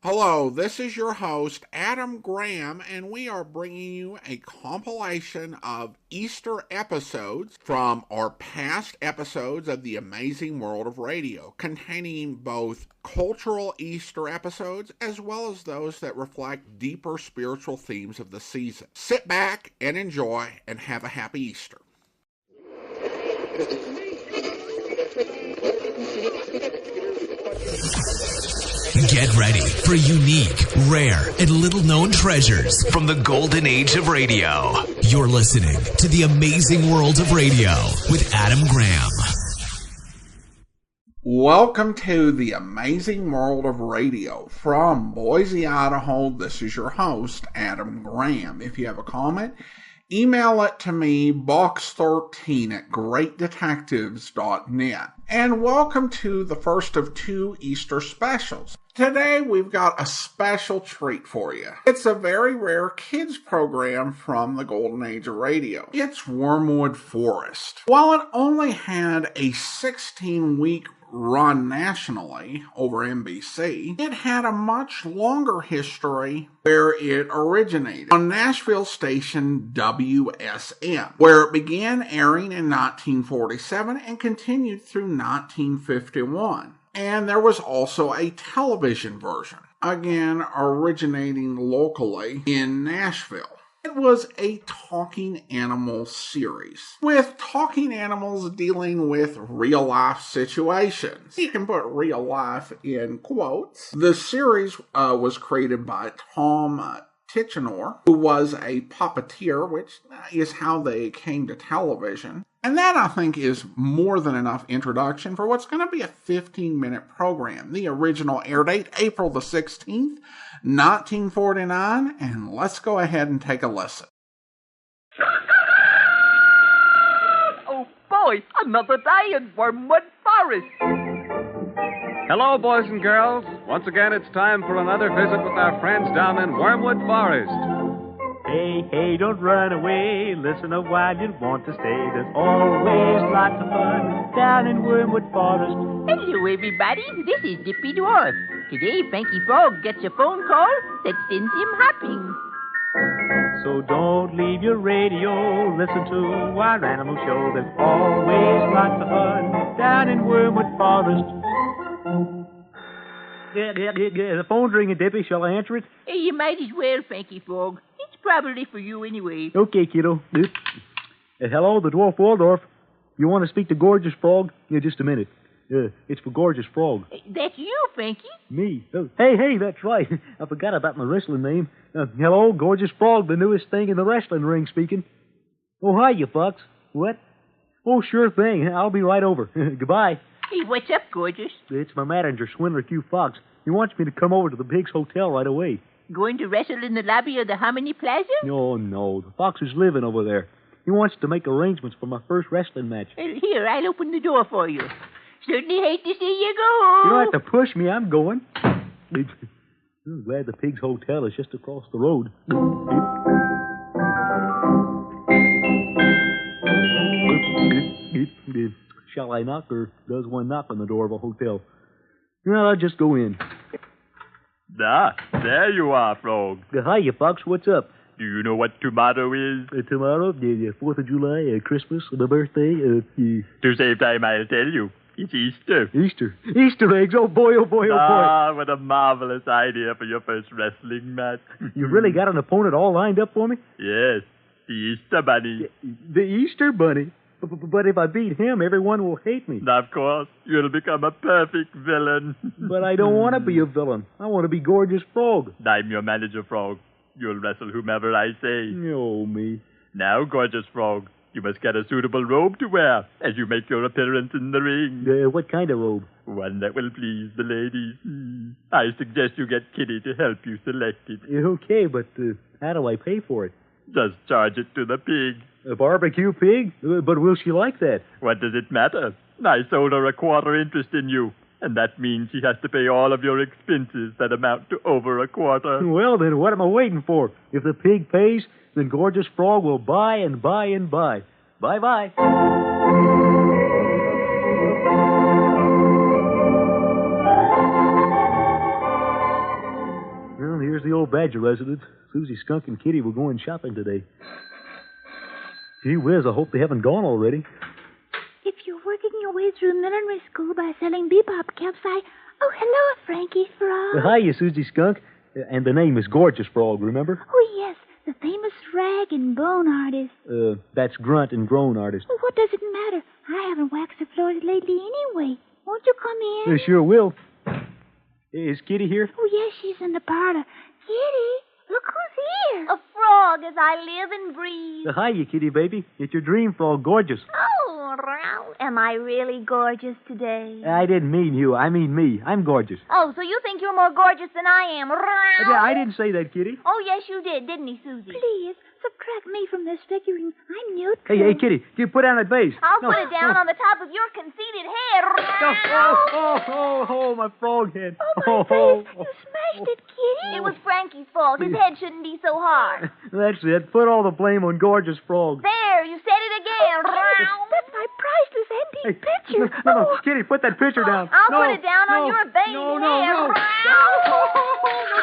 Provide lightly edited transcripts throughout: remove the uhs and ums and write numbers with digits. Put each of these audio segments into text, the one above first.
Hello, this is your host, Adam Graham, and we are bringing you a compilation of Easter episodes from our past episodes of The Amazing World of Radio, containing both cultural Easter episodes as well as those that reflect deeper spiritual themes of the season. Sit back and enjoy, and have a happy Easter. Get ready for unique, rare, and little-known treasures from the golden age of radio. You're listening to The Amazing World of Radio with Adam Graham. Welcome to The Amazing World of Radio. From Boise, Idaho, this is your host, Adam Graham. If you have a comment, email it to me, box13@greatdetectives.net. And welcome to the first of two Easter specials. Today we've got a special treat for you. It's a very rare kids program from the golden age of radio. It's Wormwood Forest. While it only had a 16-week run nationally over NBC, it had a much longer history where it originated on Nashville station WSM, where it began airing in 1947 and continued through 1951. And there was also a television version, again originating locally in Nashville. It was a talking animal series, with talking animals dealing with real-life situations. You can put real life in quotes. The series was created by Tom Tichenor, who was a puppeteer, which is how they came to television. And that, I think, is more than enough introduction for what's going to be a 15-minute program. The original air date, April the 16th, 1949, and let's go ahead and take a listen. Oh boy, another day in Wormwood Forest. Hello, boys and girls. Once again, it's time for another visit with our friends down in Wormwood Forest. Hey, hey, don't run away. Listen a while, you'll want to stay. There's always lots of fun down in Wormwood Forest. Hello, everybody. This is Dippy Dwarf. Today, Frankie Frog gets a phone call that sends him hopping. So don't leave your radio. Listen to our animal show. There's always lots of fun down in Wormwood Forest. Yeah, the phone's ringing, Dippy. Shall I answer it? Hey, you might as well, Frankie Frog. It's probably for you anyway. Okay, kiddo. Hello, the Dwarf Waldorf. You want to speak to Gorgeous Frog? Yeah, just a minute. It's for Gorgeous Frog. That's you, Frankie. Me? Oh, hey, that's right. I forgot about my wrestling name. Hello, Gorgeous Frog, the newest thing in the wrestling ring speaking. Oh, hi, you fucks. What? Oh, sure thing. I'll be right over. Goodbye. Hey, what's up, Gorgeous? It's my manager, Swindler Q. Fox. He wants me to come over to the Pigs Hotel right away. Going to wrestle in the lobby of the Hominy Plaza? Oh, no. The Fox is living over there. He wants to make arrangements for my first wrestling match. Well, here, I'll open the door for you. Certainly hate to see you go. You don't have to push me. I'm going. I'm glad the Pigs Hotel is just across the road. Shall I knock, or does one knock on the door of a hotel? Well, I'll just go in. There you are, Frog. Hi, you Fox. What's up? Do you know what tomorrow is? Tomorrow? The 4th of July, Christmas, my birthday. To save time, I'll tell you. It's Easter. Easter eggs? Oh, boy, oh, boy, oh, boy. Ah, what a marvelous idea for your first wrestling match. You really got an opponent all lined up for me? Yes, the Easter Bunny. The Easter Bunny? But if I beat him, everyone will hate me. Of course, you'll become a perfect villain. But I don't want to be a villain. I want to be Gorgeous Frog. I'm your manager, Frog. You'll wrestle whomever I say. Oh, me. Now, Gorgeous Frog, you must get a suitable robe to wear as you make your appearance in the ring. What kind of robe? One that will please the ladies. I suggest you get Kitty to help you select it. Okay, but how do I pay for it? Just charge it to the pig. A barbecue pig? But will she like that? What does it matter? I sold her a quarter interest in you, and that means she has to pay all of your expenses that amount to over a quarter. Well, then what am I waiting for? If the pig pays, then Gorgeous Frog will buy and buy and buy. Bye-bye. here's the old Badger residence. Susie, Skunk, and Kitty were going shopping today. Gee whiz, I hope they haven't gone already. If you're working your way through millinery school by selling bebop caps, Oh, hello, Frankie Frog. Hiya, Susie Skunk. And the name is Gorgeous Frog, remember? Oh, yes, the famous rag and bone artist. That's Grunt and Groan artist. Well, what does it matter? I haven't waxed the floors lately anyway. Won't you come in? Sure will. Is Kitty here? Oh, yes, she's in the parlor. Kitty, look who's here. A frog as I live and breathe. Hiya, Kitty, baby. It's your dream frog, Gorgeous. Oh, am I really gorgeous today? I didn't mean you. I mean me. I'm gorgeous. Oh, so you think you're more gorgeous than I am? Yeah, I didn't say that, Kitty. Oh, yes, you did, didn't he, Susie? Please, subtract me from this figuring. I'm neutral. Hey, Kitty, you put down that vase. I'll put it down on the top of your conceited head. Oh, my frog head. Oh, my face. You smashed it, Kitty. It was Frankie's fault. His head shouldn't be so hard. That's it. Put all the blame on Gorgeous Frog. There, you said it again. That's my priceless antique picture. No, Kitty, put that picture down. I'll put it down on your veiny head. No,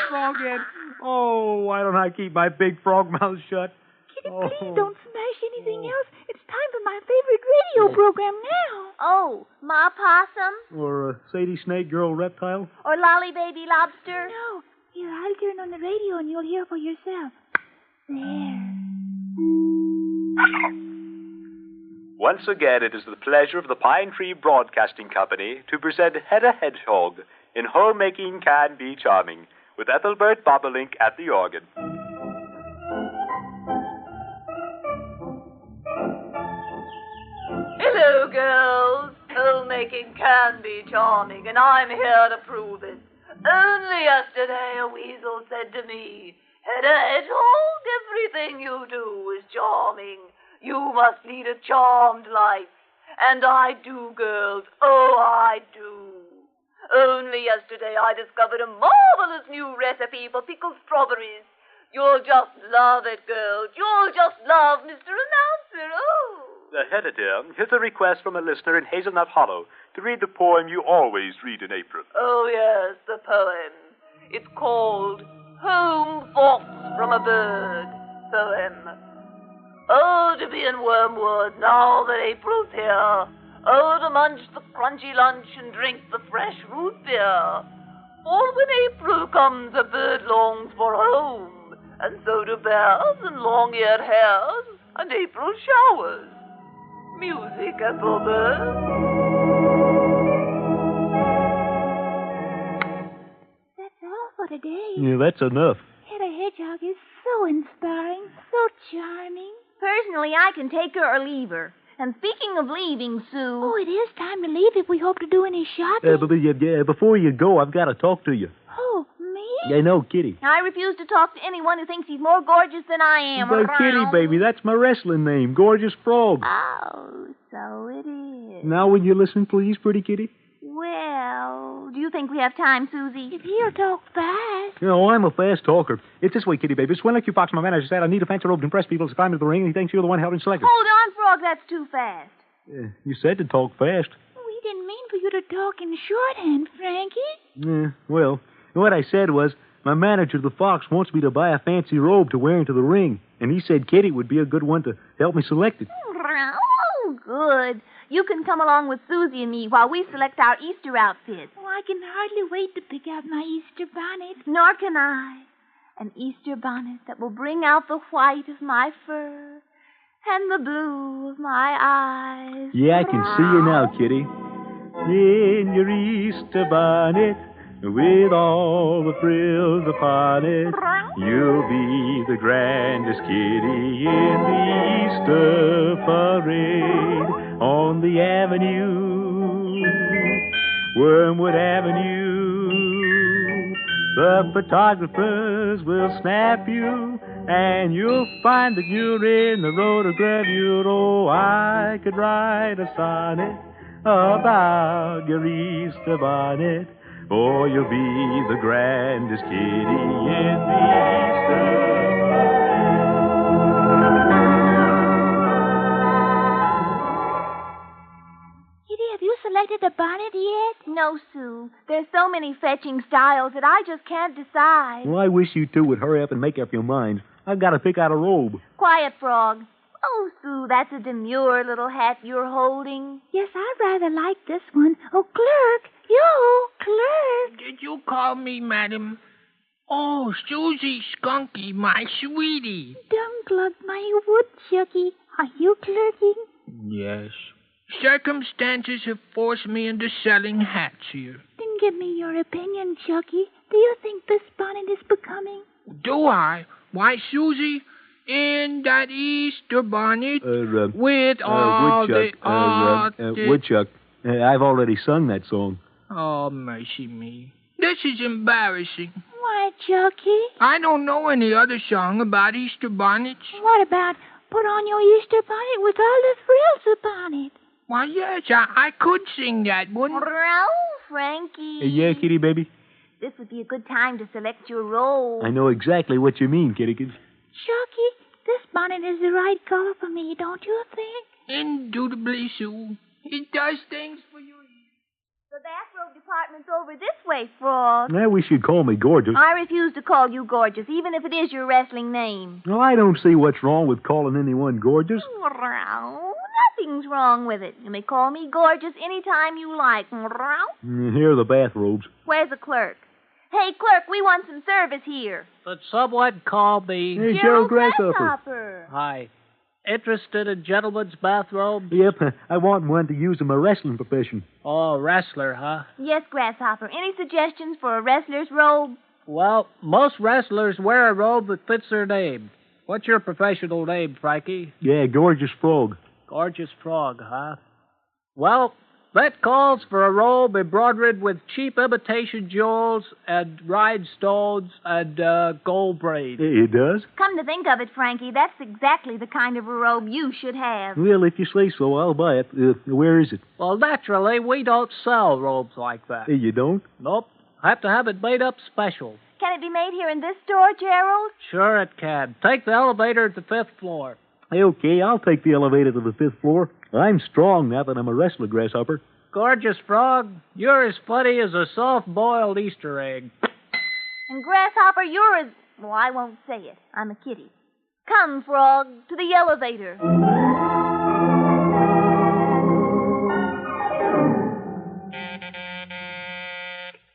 frog head. Oh, why don't I keep my big frog mouth shut? Kitty, please don't smash anything else. It's time for my favorite radio program now. Oh, Ma Possum? Or Sadie Snake Girl Reptile? Or Lolly Baby Lobster? No. Here, I'll turn on the radio and you'll hear for yourself. There. Once again, it is the pleasure of the Pine Tree Broadcasting Company to present Hedda Hedgehog in Homemaking Can Be Charming, with Ethelbert Bobolink at the organ. Hello, girls. Homemaking can be charming, and I'm here to prove it. Only yesterday a weasel said to me, Hedda Hedgehog, everything you do is charming. You must lead a charmed life. And I do, girls. Oh, I do. Only yesterday I discovered a marvelous new recipe for pickled strawberries. You'll just love it, girls. You'll just love Mr. Announcer. Oh. Hedda, dear, here's a request from a listener in Hazelnut Hollow to read the poem you always read in April. Oh, yes, the poem. It's called Home Thoughts from a Bird poem. Oh, to be in Wormwood now that April's here. Oh, to munch the crunchy lunch and drink the fresh root beer. For when April comes, a bird longs for home, and so do bears and long-eared hares and April showers. Music, Ethelbert. That's all for today. Yeah, that's enough. Hedda Hedgehog is so inspiring, so charming. Personally, I can take her or leave her. And speaking of leaving, Sue... Oh, it is time to leave if we hope to do any shopping. Before you go, I've got to talk to you. Oh, me? Yeah, no, Kitty. I refuse to talk to anyone who thinks he's more gorgeous than I am. But Kitty, baby, that's my wrestling name, Gorgeous Frog. Oh, so it is. Now will you listen, please, pretty kitty? Well, do you think we have time, Susie? If he'll talk fast. No, I'm a fast talker. It's this way, Kitty, baby. It's when Lucky Fox, my manager, said I need a fancy robe to impress people to climb into the ring, and he thinks you're the one helping select it. Hold on, Frog, that's too fast. You said to talk fast. We didn't mean for you to talk in shorthand, Frankie. Well, what I said was, my manager, the Fox, wants me to buy a fancy robe to wear into the ring, and he said Kitty would be a good one to help me select it. Oh, good. You can come along with Susie and me while we select our Easter outfits. Oh, I can hardly wait to pick out my Easter bonnet. Nor can I. An Easter bonnet that will bring out the white of my fur and the blue of my eyes. Yeah, I can see you now, Kitty. In your Easter bonnet, with all the frills upon it, you'll be the grandest kitty in the Easter parade. On the avenue, Wormwood Avenue, the photographers will snap you, and you'll find that you're in the photogravure. Oh, I could write a sonnet about your Easter bonnet. Oh, you'll be the grandest kitty in the Easter Kitty, have you selected decided a bonnet yet? No, Sue. There's so many fetching styles that I just can't decide. Well, I wish you two would hurry up and make up your minds. I've got to pick out a robe. Quiet, Frog. Oh, Sue, that's a demure little hat you're holding. Yes, I rather like this one. Oh, clerk! You, clerk! Did you call me, madam? Oh, Susie Skunky, my sweetie. Don't glug my woodchucky. Are you clerking? Yes. Circumstances have forced me into selling hats here. Then give me your opinion, Chucky. Do you think this bonnet is becoming? Do I? Why, Susie, in that Easter bonnet with all the... Woodchuck, I've already sung that song. Oh, mercy me. This is embarrassing. Why, Chucky? I don't know any other song about Easter bonnets. What about put on your Easter bonnet with all the frills upon it? Why, yes, I could sing that, wouldn't I? Row, Frankie. Yeah, kitty baby? This would be a good time to select your robe. I know exactly what you mean, kittykins. Chucky, this bonnet is the right color for me, don't you think? Indubitably, Sue. It does things for you. The bathrobe department's over this way, Frog. Now we should call me gorgeous. I refuse to call you gorgeous, even if it is your wrestling name. Well, I don't see what's wrong with calling anyone gorgeous. Nothing's wrong with it. You may call me gorgeous any time you like. Here are the bathrobes. Where's the clerk? Hey, clerk, we want some service here. But someone call me... Hey, Gerald Grasshopper. Hi. Interested in gentlemen's bathrobes? Yep, I want one to use in my wrestling profession. Oh, wrestler, huh? Yes, Grasshopper. Any suggestions for a wrestler's robe? Well, most wrestlers wear a robe that fits their name. What's your professional name, Frankie? Yeah, Gorgeous Frog. Gorgeous Frog, huh? Well, that calls for a robe embroidered with cheap imitation jewels and rhinestones and gold braid. It does? Come to think of it, Frankie, that's exactly the kind of a robe you should have. Well, if you say so, I'll buy it. Where is it? Well, naturally, we don't sell robes like that. You don't? Nope. Have to have it made up special. Can it be made here in this store, Gerald? Sure it can. Take the elevator to the 5th floor. Okay, I'll take the elevator to the 5th floor. I'm strong now that I'm a wrestler, Grasshopper. Gorgeous Frog, you're as funny as a soft-boiled Easter egg. And Grasshopper, you're as... Well, I won't say it. I'm a kitty. Come, Frog, to the elevator.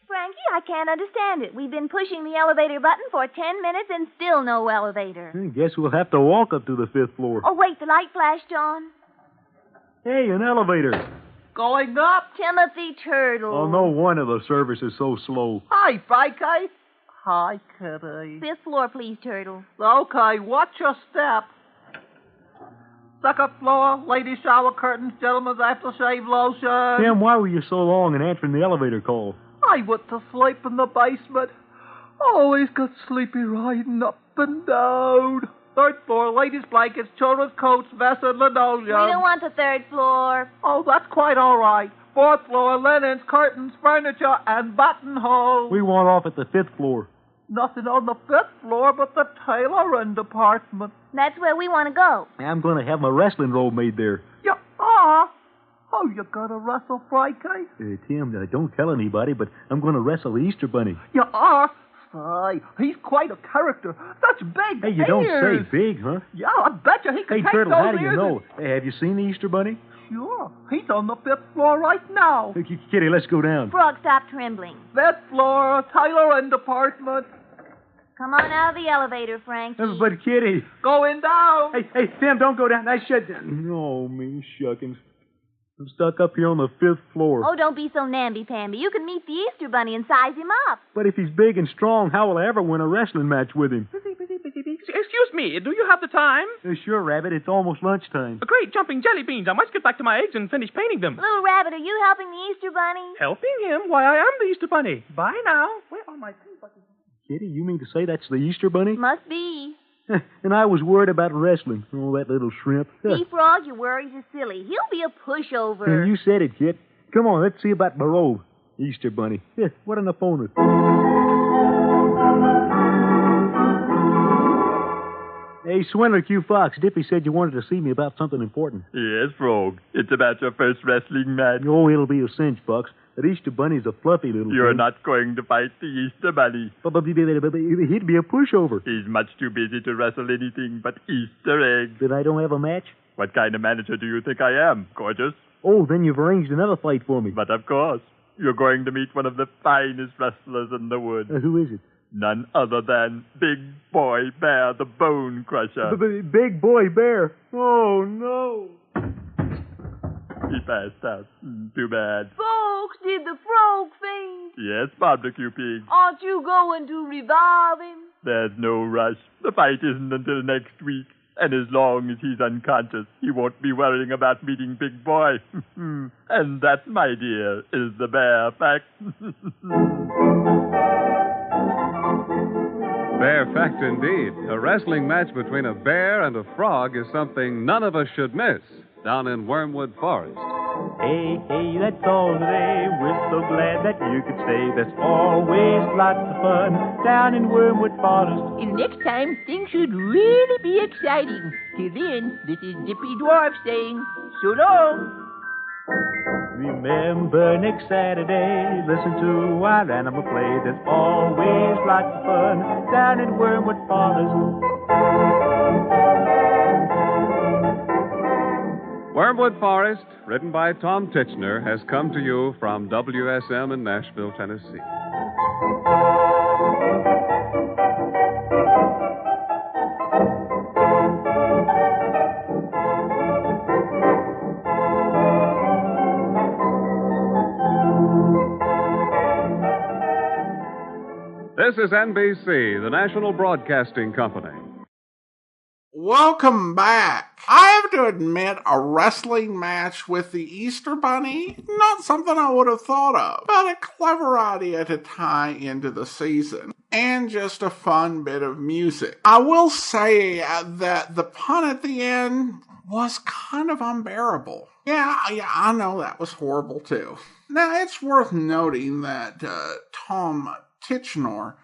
Frankie, I can't understand it. We've been pushing the elevator button for 10 minutes and still no elevator. I guess we'll have to walk up to the 5th floor. Oh, wait, the light flashed on. Hey, an elevator. Going up? Timothy Turtle. Oh, no wonder the service is so slow. Hi, Frankie. Hi, kitty. 5th floor, please, Turtle. Okay, watch your step. Second floor, ladies' shower curtains, gentlemen's aftershave lotion. Tim, why were you so long in answering the elevator call? I went to sleep in the basement. Always got sleepy riding up and down. 3rd floor, ladies' blankets, children's coats, vests, and linoleum. We don't want the 3rd floor. Oh, that's quite all right. 4th floor, linens, curtains, furniture, and buttonholes. We want off at the 5th floor. Nothing on the 5th floor but the tailoring department. That's where we want to go. I'm going to have my wrestling robe made there. You are? Oh, you gonna wrestle Frankie? Tim, don't tell anybody, but I'm going to wrestle the Easter Bunny. You are? Say, he's quite a character. Such big Hey, you don't say big, huh? Yeah, I bet you he can Hey, take Turtle, those how do you ears know? Hey, have you seen the Easter Bunny? Sure. He's on the 5th floor right now. Hey, Kitty, let's go down. Frog, stop trembling. 5th floor, tailoring department. Come on out of the elevator, Frankie. But, Kitty. Going down. Hey, Tim, don't go down. I shut down. Oh, me shuckings. I'm stuck up here on the 5th floor. Oh, don't be so namby-pamby. You can meet the Easter Bunny and size him up. But if he's big and strong, how will I ever win a wrestling match with him? Busy. Excuse me, do you have the time? Sure, Rabbit. It's almost lunchtime. Great jumping jelly beans. I must get back to my eggs and finish painting them. Little Rabbit, are you helping the Easter Bunny? Helping him? Why, I am the Easter Bunny. Bye now. Where are my pin buttons? Kitty, you mean to say that's the Easter Bunny? Must be. And I was worried about wrestling. Oh, that little shrimp. See, Frog, your worries are silly. He'll be a pushover. You said it, Kit. Come on, let's see about my robe. Easter Bunny. What an opponent. Hey, Hey, Swindler Q Fox, Dippy said you wanted to see me about something important. Yes, Frog. It's about your first wrestling match. Oh, it'll be a cinch, Bucks. That Easter Bunny's a fluffy little You're thing. not going to fight the Easter Bunny. But he'd be a pushover. He's much too busy to wrestle anything but Easter eggs. Then I don't have a match? What kind of manager do you think I am, gorgeous? Oh, then you've arranged another fight for me. But of course. You're going to meet one of the finest wrestlers in the woods. Who is it? None other than Big Boy Bear, the Bone Crusher. Big Boy Bear? Oh, no. He passed out. Too bad. Folks, did the frog faint? Yes, Barbecue Pig. Aren't you going to revive him? There's no rush. The fight isn't until next week. And as long as he's unconscious, he won't be worrying about meeting Big Boy. And that, my dear, is the bare fact. Bare fact indeed. A wrestling match between a bear and a frog is something none of us should miss down in Wormwood Forest. Hey, hey, that's all today. We're so glad that you could stay. There's always lots of fun down in Wormwood Forest. And next time, things should really be exciting. Till then, this is Dippy Dwarf saying, so long. Remember next Saturday, listen to our animal play. There's always lots of fun down in Wormwood Forest. Wormwood Forest, written by Tom Titchener, has come to you from WSM in Nashville, Tennessee. This is NBC, the National Broadcasting Company. Welcome back. I have to admit, a wrestling match with the Easter Bunny, not something I would have thought of, but a clever idea to tie into the season, and just a fun bit of music. I will say that the pun at the end was kind of unbearable. Yeah, I know that was horrible too. Now, it's worth noting that Tom Titchener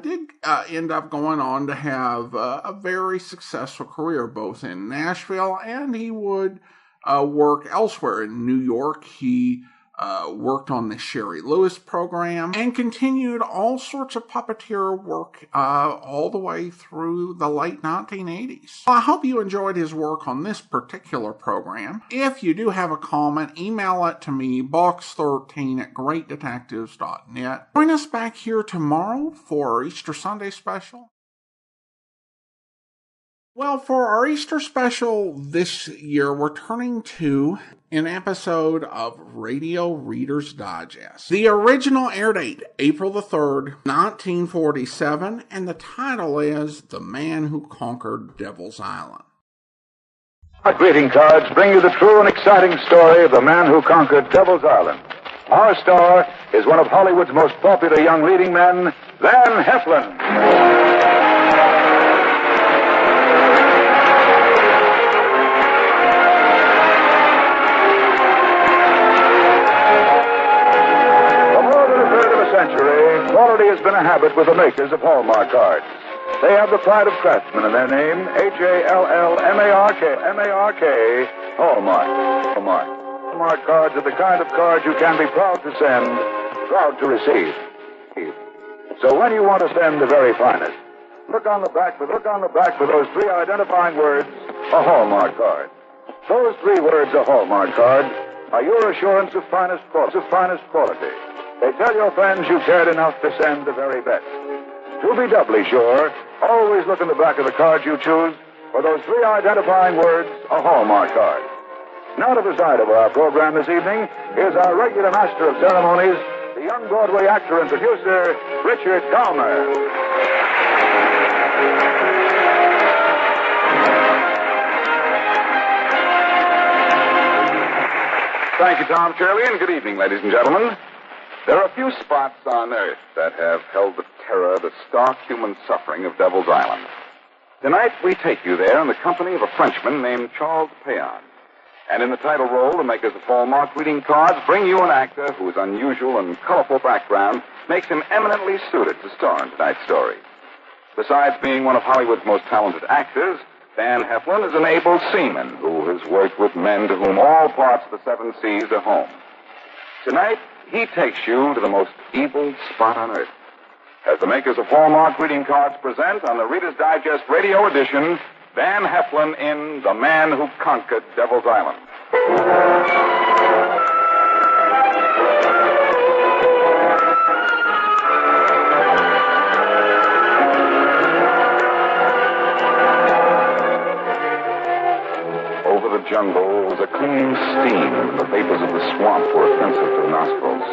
did end up going on to have a very successful career, both in Nashville, and he would work elsewhere in New York. He worked on the Sherry Lewis program and continued all sorts of puppeteer work all the way through the late 1980s. Well, I hope you enjoyed his work on this particular program. If you do have a comment, email it to me, box13@greatdetectives.net. Join us back here tomorrow for our Easter Sunday special. Well, for our Easter special this year, we're turning to an episode of Radio Reader's Digest. The original air date, April the 3rd, 1947, and the title is The Man Who Conquered Devil's Island. Our greeting cards bring you the true and exciting story of the man who conquered Devil's Island. Our star is one of Hollywood's most popular young leading men, Van Heflin. Quality has been a habit with the makers of Hallmark cards. They have the pride of craftsmen in their name, Hallmark, M-A-R-K, Hallmark. Hallmark cards are the kind of cards you can be proud to send, proud to receive. So when you want to send the very finest, look on the back for those three identifying words, a Hallmark card. Those three words, a Hallmark card, are your assurance of finest quality. They tell your friends you cared enough to send the very best. To be doubly sure, always look in the back of the card you choose for those three identifying words, a Hallmark card. Now to the side of our program this evening is our regular master of ceremonies, the young Broadway actor and producer, Richard Calmer. Thank you, Tom Shirley, and good evening, ladies and gentlemen. There are few spots on Earth that have held the terror, the stark human suffering of Devil's Island. Tonight, we take you there in the company of a Frenchman named Charles Payon. And in the title role, the makers of Hallmark greeting cards bring you an actor whose unusual and colorful background makes him eminently suited to star in tonight's story. Besides being one of Hollywood's most talented actors, Van Heflin is an able seaman who has worked with men to whom all parts of the seven seas are home. Tonight, he takes you to the most evil spot on earth. As the makers of Hallmark greeting cards present on the Reader's Digest radio edition, Van Heflin in The Man Who Conquered Devil's Island. Over the jungle was a clinging steam, and the vapors of the swamp were offensive to the nostrils.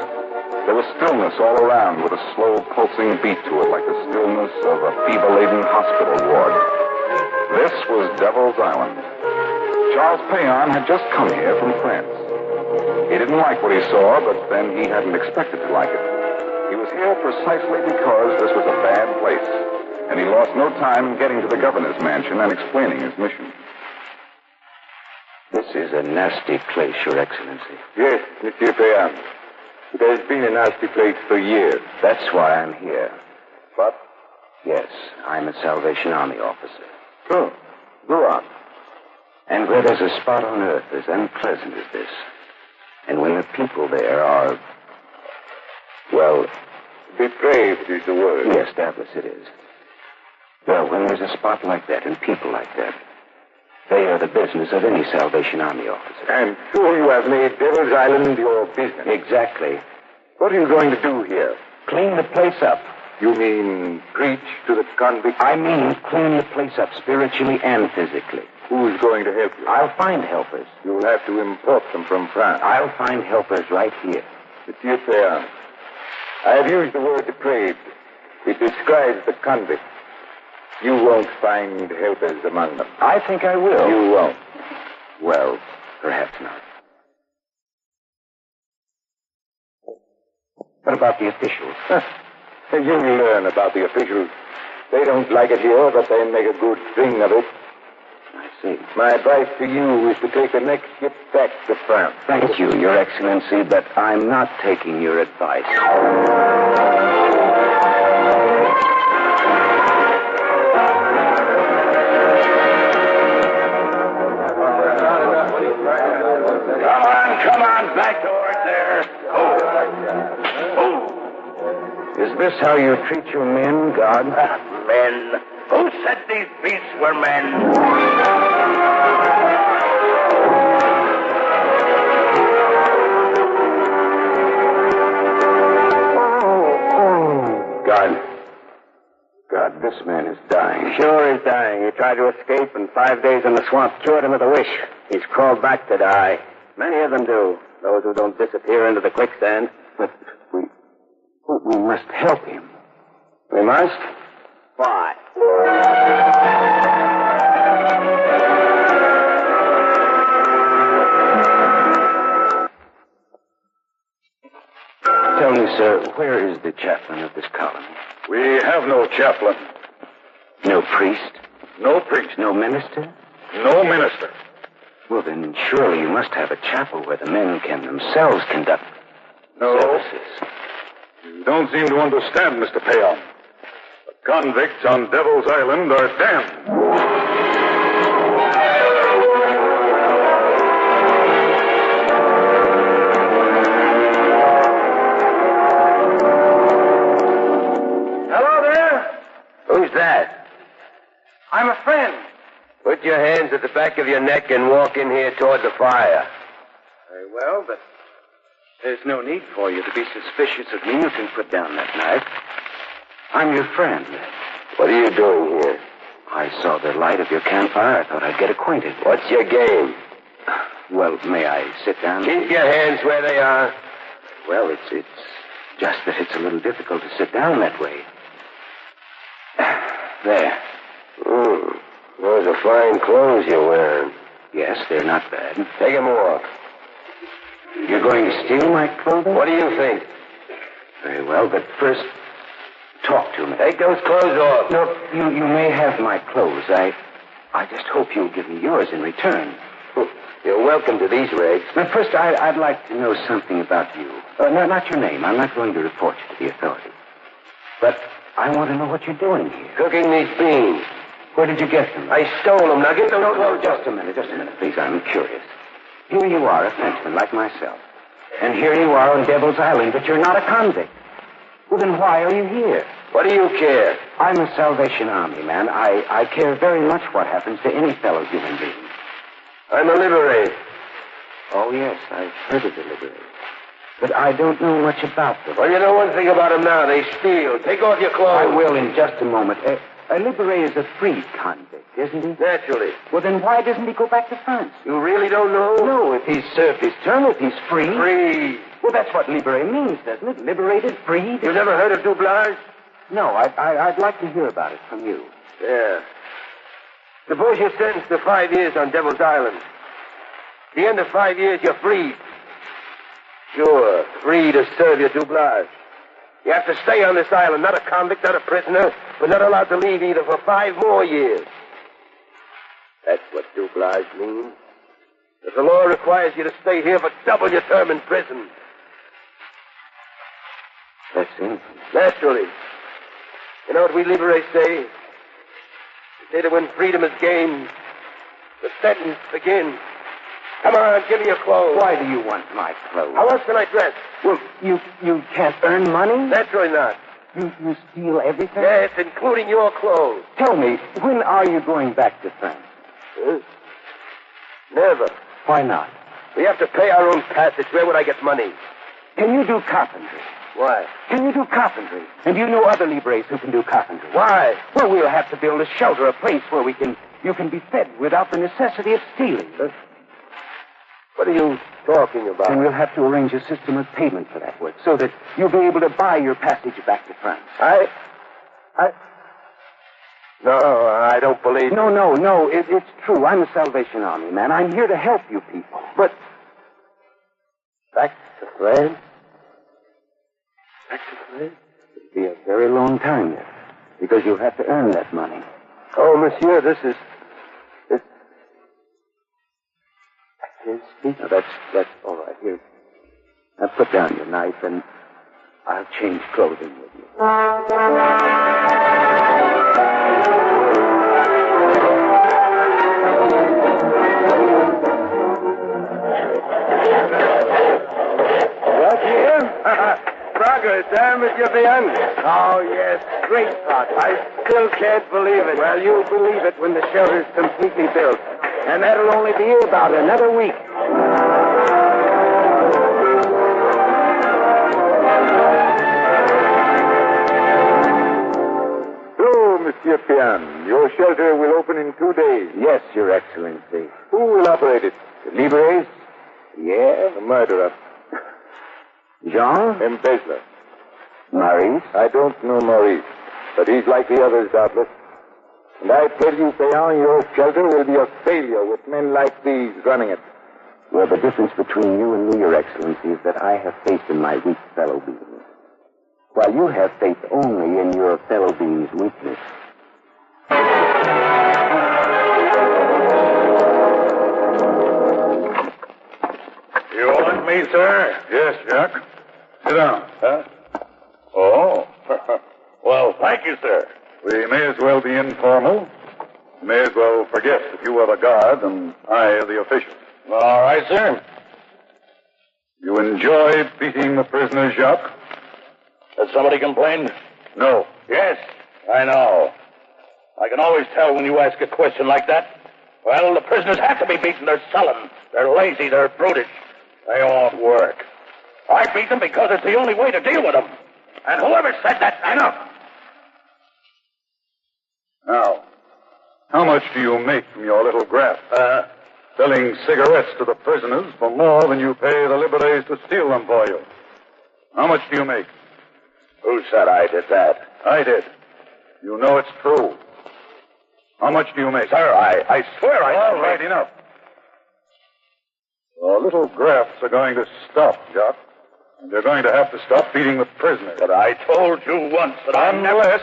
There was stillness all around with a slow pulsing beat to it like the stillness of a fever-laden hospital ward. This was Devil's Island. Charles Payon had just come here from France. He didn't like what he saw, but then he hadn't expected to like it. He was here precisely because this was a bad place, and he lost no time in getting to the governor's mansion and explaining his mission. This is a nasty place, Your Excellency. Yes, Monsieur Payan. It has been a nasty place for years. That's why I'm here. But, yes, I'm a Salvation Army officer. Oh, go on. And where there's a spot on earth as unpleasant as this, and when the people there are, well... depraved is the word. Yes, doubtless it is. Well, when there's a spot like that and people like that, they are the business of any Salvation Army officer. And so you have made Devil's Island your business. Exactly. What are you going to do here? Clean the place up. You mean preach to the convicts? I mean clean the place up spiritually and physically. Who's going to help you? I'll find helpers. You'll have to import them from France. I'll find helpers right here. Monsieur Payan, I have used the word depraved. It describes the convicts. You won't find helpers among them. I think I will. You won't. Well, perhaps not. What about the officials? You'll learn about the officials. They don't like it here, but they make a good thing of it. I see. My advice to you is to take the next ship back to France. Thank you, Your Excellency, but I'm not taking your advice. Come on, back to work there. Is this how you treat your men, God? Men? Who said these beasts were men? God, this man is dying. Sure is dying. He tried to escape, and 5 days in the swamp cured him of the wish. He's crawled back to die. Many of them do. Those who don't disappear into the quicksand. But we must help him. We must? Why? Tell me, sir, where is the chaplain of this colony? We have no chaplain. No priest? No priest. No minister? No minister. Well, then surely you must have a chapel where the men can themselves conduct services. You don't seem to understand, Mr. Payon. The convicts on Devil's Island are damned. Who's that? I'm a friend. Put your hands at the back of your neck and walk in here toward the fire. Very well, but there's no need for you to be suspicious of me. You can put down that knife. I'm your friend. What are you doing here? I saw the light of your campfire. I thought I'd get acquainted. What's your game? Well, may I sit down? Keep your hands where they are. Well, it's just that it's a little difficult to sit down that way. There. Those are fine clothes you're wearing. Yes, they're not bad. Take them off. You're going to steal my clothing? What do you think? Very well, but first, talk to me. Take those clothes off. No, you may have my clothes. I just hope you'll give me yours in return. You're welcome to these rags. Now, first, I'd like to know something about you. No, not your name. I'm not going to report you to the authorities. But I want to know what you're doing here. Cooking these beans. Where did you get them? I stole them. Now get those clothes. Just a minute, please. I'm curious. Here you are, a Frenchman like myself. And here you are on Devil's Island, but you're not a convict. Well, then why are you here? What do you care? I'm a Salvation Army man. I care very much what happens to any fellow human being. I'm a liberator. Oh, yes, I've heard of the liberators. But I don't know much about them. Well, you know one thing about them now. They steal. Take off your clothes. I will in just a moment. A liberator is a freed convict, isn't he? Naturally. Well, then why doesn't he go back to France? You really don't know? No, if he's served his term, if he's free. Free. Well, that's what liberator means, doesn't it? Liberated, freed. You've never heard of doublage? No, I'd like to hear about it from you. Yeah. Suppose you're sentenced to 5 years on Devil's Island. At the end of 5 years, you're freed. Sure, free to serve your doublage. You have to stay on this island, not a convict, not a prisoner, but not allowed to leave either for 5 more years. That's what doublage means. But the law requires you to stay here for double your term in prison. That's it. Naturally. You know what we liberates say? We say that when freedom is gained, the sentence begins. Come on, give me your clothes. Why do you want my clothes? How else can I dress? Well, you can't earn money? Naturally not. You steal everything? Yes, including your clothes. Tell me, when are you going back to France? Never. Why not? We have to pay our own passage. Where would I get money? Can you do carpentry? Why? Can you do carpentry? And do you know other libres who can do carpentry? Why? Well, we'll have to build a shelter, a place where you can be fed without the necessity of stealing. What are you talking about? And we'll have to arrange a system of payment for that work so that you'll be able to buy your passage back to France. No, I don't believe... No, it's true. I'm a Salvation Army man. I'm here to help you people. But... Back to France? Back to France? It'll be a very long time yet, because you'll have to earn that money. Oh, monsieur, this is... I can't speak. Now, that's all right. Here. Now, put down your knife, and I'll change clothing with you. What here? Progress, Monsieur Bian? Oh, yes, great progress. I still can't believe it. Well, you'll believe it when the shelter's completely built. And that'll only be about another week. So, Monsieur Pian, your shelter will open in 2 days. Yes, Your Excellency. Who will operate it? The libres? Yeah. The murderer. Jean? Embezzler. Maurice? I don't know Maurice, but he's like the others, doubtless. And I tell you, Péan, your shelter will be a failure with men like these running it. Well, the difference between you and me, Your Excellency, is that I have faith in my weak fellow beings, while you have faith only in your fellow beings' weakness. You want me, sir? Yes, Jack. Sit down. Huh? Oh. Well, thank you, sir. We may as well be informal. We may as well forget that you are the guard and I the official. All right, sir. You enjoyed beating the prisoner, Jacques? Has somebody complained? No. Yes, I know. I can always tell when you ask a question like that. Well, the prisoners have to be beaten. They're sullen. They're lazy. They're brutish. They won't work. I beat them because it's the only way to deal with them. And whoever said that, enough. Now, how much do you make from your little graft? Selling cigarettes to the prisoners for more than you pay the liberates to steal them for you. How much do you make? Who said I did that? I did. You know it's true. How much do you make? Sir, I swear I... All right, enough. Your little grafts are going to stop, Jock. And you're going to have to stop beating the prisoners. But I told you once that I'm never...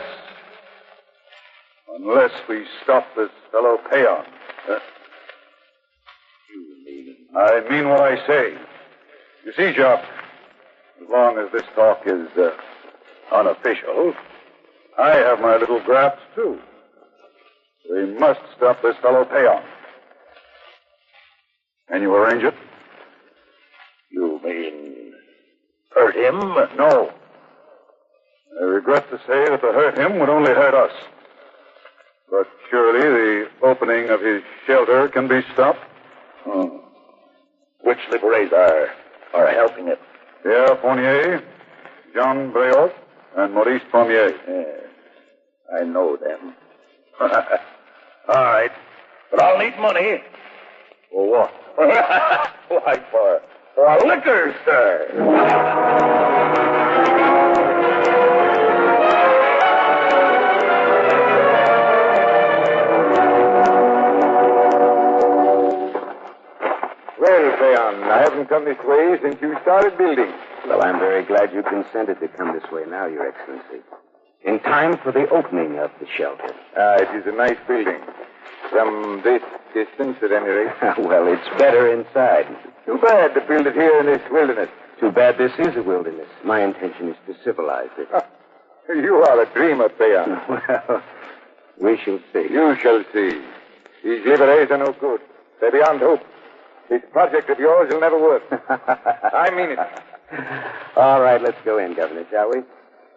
Unless we stop this fellow Péan. I mean what I say. You see, Jock, as long as this talk is unofficial, I have my little grafts, too. We must stop this fellow Payon. Can you arrange it? You mean hurt him? No. I regret to say that to hurt him would only hurt us. But surely the opening of his shelter can be stopped. Which liberators are helping it? Pierre Fournier, Jean Breot, and Maurice Pommier. I know them. All right. But I'll need money. For what? Why, for liquor, sir. Well, Payon, I haven't come this way since you started building. Well, I'm very glad you consented to come this way now, Your Excellency. In time for the opening of the shelter. It is a nice building. From this distance, at any rate. Well, it's better inside. Too bad to build it here in this wilderness. Too bad this is a wilderness. My intention is to civilize it. You are a dreamer, Payon. Well, we shall see. You shall see. These liberators are no good. They're beyond hope. This project of yours will never work. I mean it. All right, let's go in, Governor, shall we?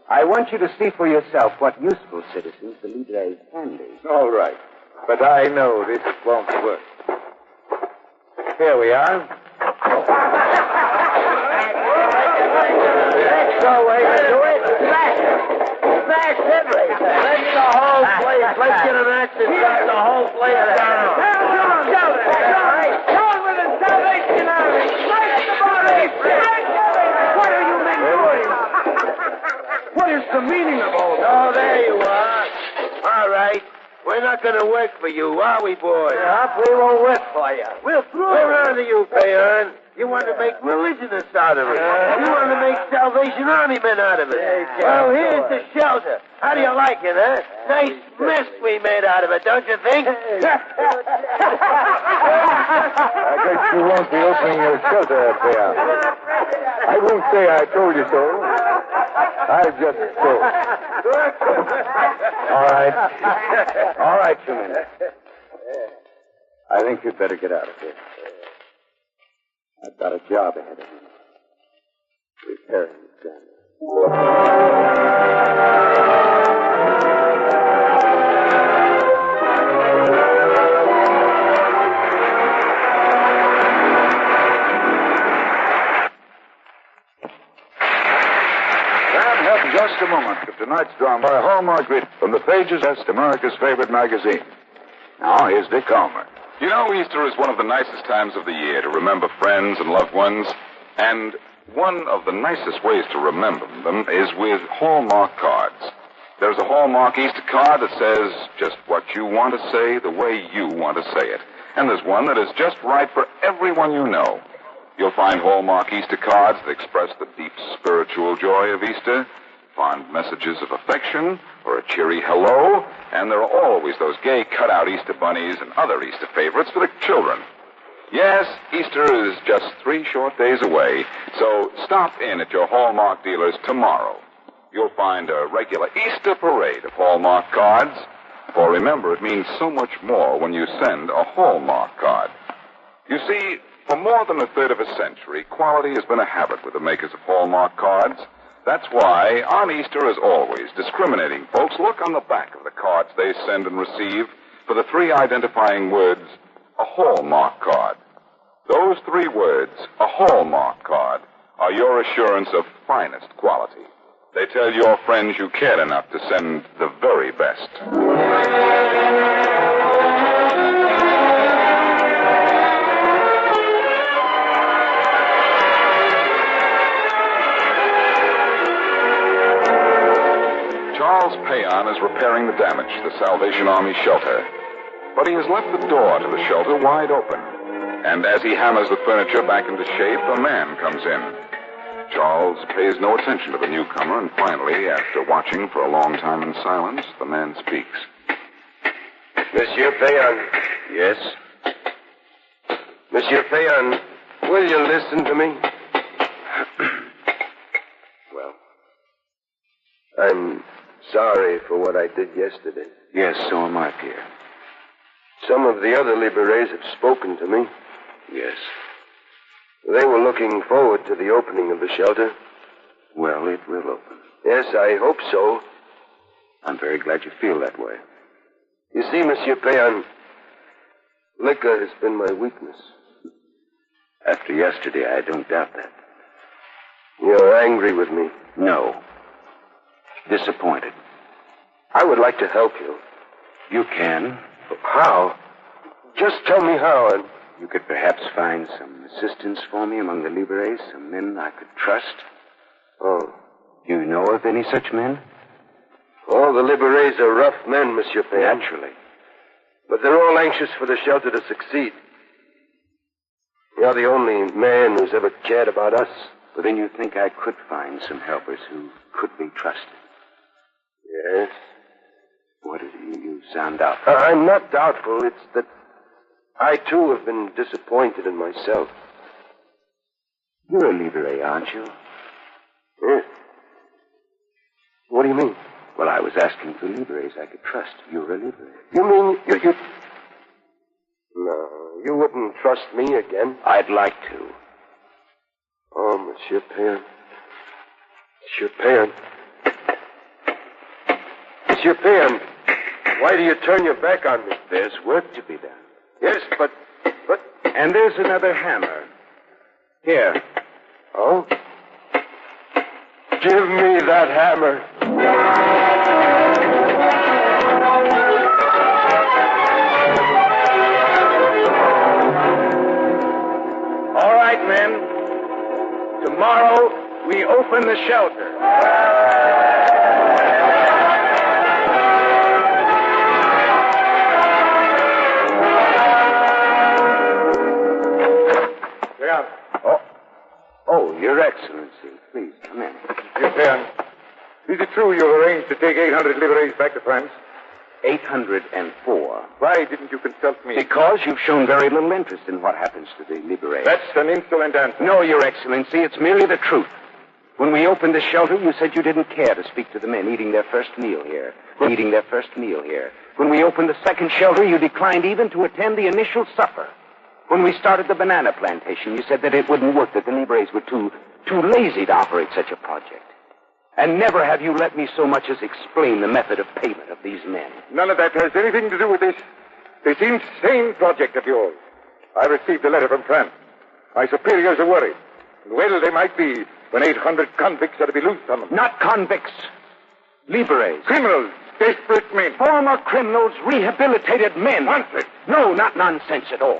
I want you to see for yourself what useful citizens the liberators can be. All right. But I know this won't work. Here we are. That's the way to do it. Smash Henry. Let's the whole place. Let's get an axe and shut the whole place down. Shout it. Down with the Salvation Army. Smash the body. What are you men doing? What is the meaning of all this? Oh, there you are. All right. We're not going to work for you, are we, boys? Yeah, we won't work for you. We're through. We're on to you, Payon. You want to make religionists out of it. You want to make Salvation Army men out of it. Well, here's the shelter. How do you like it, huh? Nice mess we made out of it, don't you think? I guess you won't be opening your shelter, Payon. I won't say I told you so. I'll just go. All right, you men. I think you'd better get out of here. I've got a job ahead of me. Repairing the gun. Just a moment of tonight's drama by Hallmark read from the pages of America's favorite magazine. Now, here's Dick Calmer. You know, Easter is one of the nicest times of the year to remember friends and loved ones. And one of the nicest ways to remember them is with Hallmark cards. There's a Hallmark Easter card that says just what you want to say the way you want to say it. And there's one that is just right for everyone you know. You'll find Hallmark Easter cards that express the deep spiritual joy of Easter, fond messages of affection, or a cheery hello, and there are always those gay cutout Easter bunnies and other Easter favorites for the children. Yes, Easter is just 3 short days away, so stop in at your Hallmark dealers tomorrow. You'll find a regular Easter parade of Hallmark cards, for remember, it means so much more when you send a Hallmark card. You see, for more than a third of a century, quality has been a habit with the makers of Hallmark cards. That's why, on Easter, as always, discriminating folks look on the back of the cards they send and receive for the 3 identifying words, a Hallmark card. Those 3 words, a Hallmark card, are your assurance of finest quality. They tell your friends you cared enough to send the very best. Charles Payon is repairing the damage to the Salvation Army shelter. But he has left the door to the shelter wide open. And as he hammers the furniture back into shape, a man comes in. Charles pays no attention to the newcomer, and finally, after watching for a long time in silence, the man speaks. Monsieur Payon. Yes? Monsieur Payon, will you listen to me? Well? I'm sorry for what I did yesterday. Yes, so am I, Pierre. Some of the other libérés have spoken to me. Yes. They were looking forward to the opening of the shelter. Well, it will open. Yes, I hope so. I'm very glad you feel that way. You see, Monsieur Péan, liquor has been my weakness. After yesterday, I don't doubt that. You're angry with me? No. Disappointed. I would like to help you. You can. How? Just tell me how, and... You could perhaps find some assistance for me among the libérés, some men I could trust. Oh. Do you know of any such men? All the libérés are rough men, Monsieur Péan. Naturally. But they're all anxious for the shelter to succeed. You're the only man who's ever cared about us. But then you think I could find some helpers who could be trusted? Yes. What is it? You sound doubtful. I'm not doubtful. It's that I, too, have been disappointed in myself. You're a libéré, aren't you? Yes. What do you mean? Well, I was asking for libérés I could trust. You're a libéré. You mean you... No, you wouldn't trust me again. I'd like to. Oh, Monsieur Péan. Monsieur Péan. Monsieur Péan, why do you turn your back on me? There's work to be done. Yes, but... And there's another hammer. Here. Oh? Give me that hammer. All right, men. Tomorrow, we open the shelter. Oh, Your Excellency, please come in. Monsieur Péan, is it true you arranged to take 800 libérés back to France? 804. Why didn't you consult me? Because you've shown very little interest in what happens to the libérés. That's an insolent answer. No, Your Excellency, it's merely the truth. When we opened the shelter, you said you didn't care to speak to the men eating their first meal here. When we opened the second shelter, you declined even to attend the initial supper. When we started the banana plantation, you said that it wouldn't work, that the libérés were too lazy to operate such a project. And never have you let me so much as explain the method of payment of these men. None of that has anything to do with this insane project of yours. I received a letter from France. My superiors are worried. Well, they might be when 800 convicts are to be loosed on them. Not convicts. Libérés. Criminals. Desperate men. Former criminals, rehabilitated men. Nonsense. No, not nonsense at all.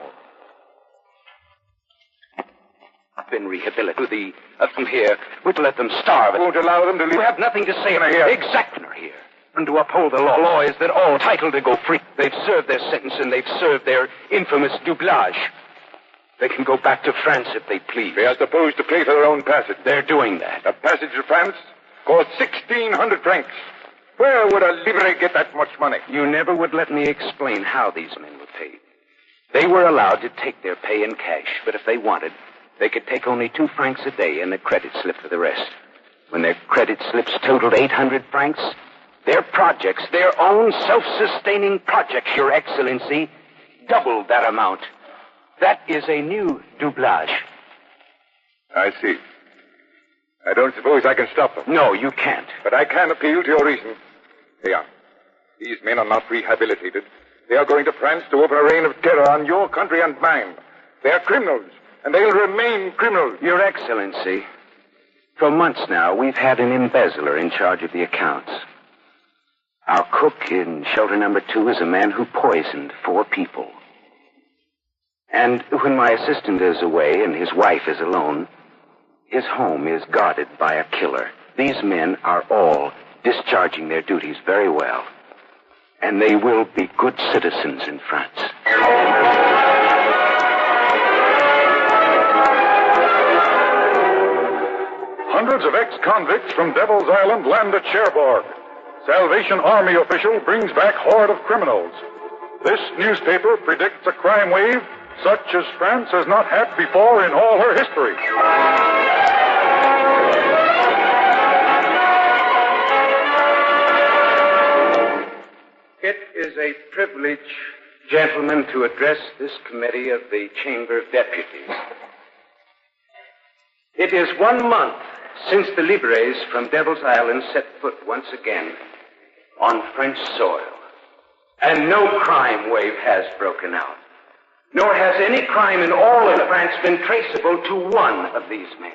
Been rehabilitated. From here, we'll let them starve. Won't allow them to leave. You have nothing to say here. Exactly here. And to uphold the law. The law is that all entitled to go free. They've served their sentence and they've served their infamous doublage. They can go back to France if they please. They are supposed to pay for their own passage. They're doing that. A passage to France costs 1,600 francs. Where would a livré get that much money? You never would let me explain how these men were paid. They were allowed to take their pay in cash, but if they wanted, they could take only 2 francs a day and a credit slip for the rest. When their credit slips totaled 800 francs, their projects, their own self-sustaining projects, Your Excellency, doubled that amount. That is a new doublage. I see. I don't suppose I can stop them. No, you can't. But I can appeal to your reason. They are. These men are not rehabilitated. They are going to France to open a reign of terror on your country and mine. They are criminals, and they'll remain criminals. Your Excellency, for months now, we've had an embezzler in charge of the accounts. Our cook in shelter number 2 is a man who poisoned 4 people. And when my assistant is away and his wife is alone, his home is guarded by a killer. These men are all discharging their duties very well. And they will be good citizens in France. Hundreds of ex-convicts from Devil's Island land at Cherbourg. Salvation Army official brings back horde of criminals. This newspaper predicts a crime wave such as France has not had before in all her history. It is a privilege gentlemen, to address this committee of the Chamber of Deputies. It is 1 month since the Libres from Devil's Island set foot once again on French soil. And no crime wave has broken out. Nor has any crime in all of France been traceable to one of these men.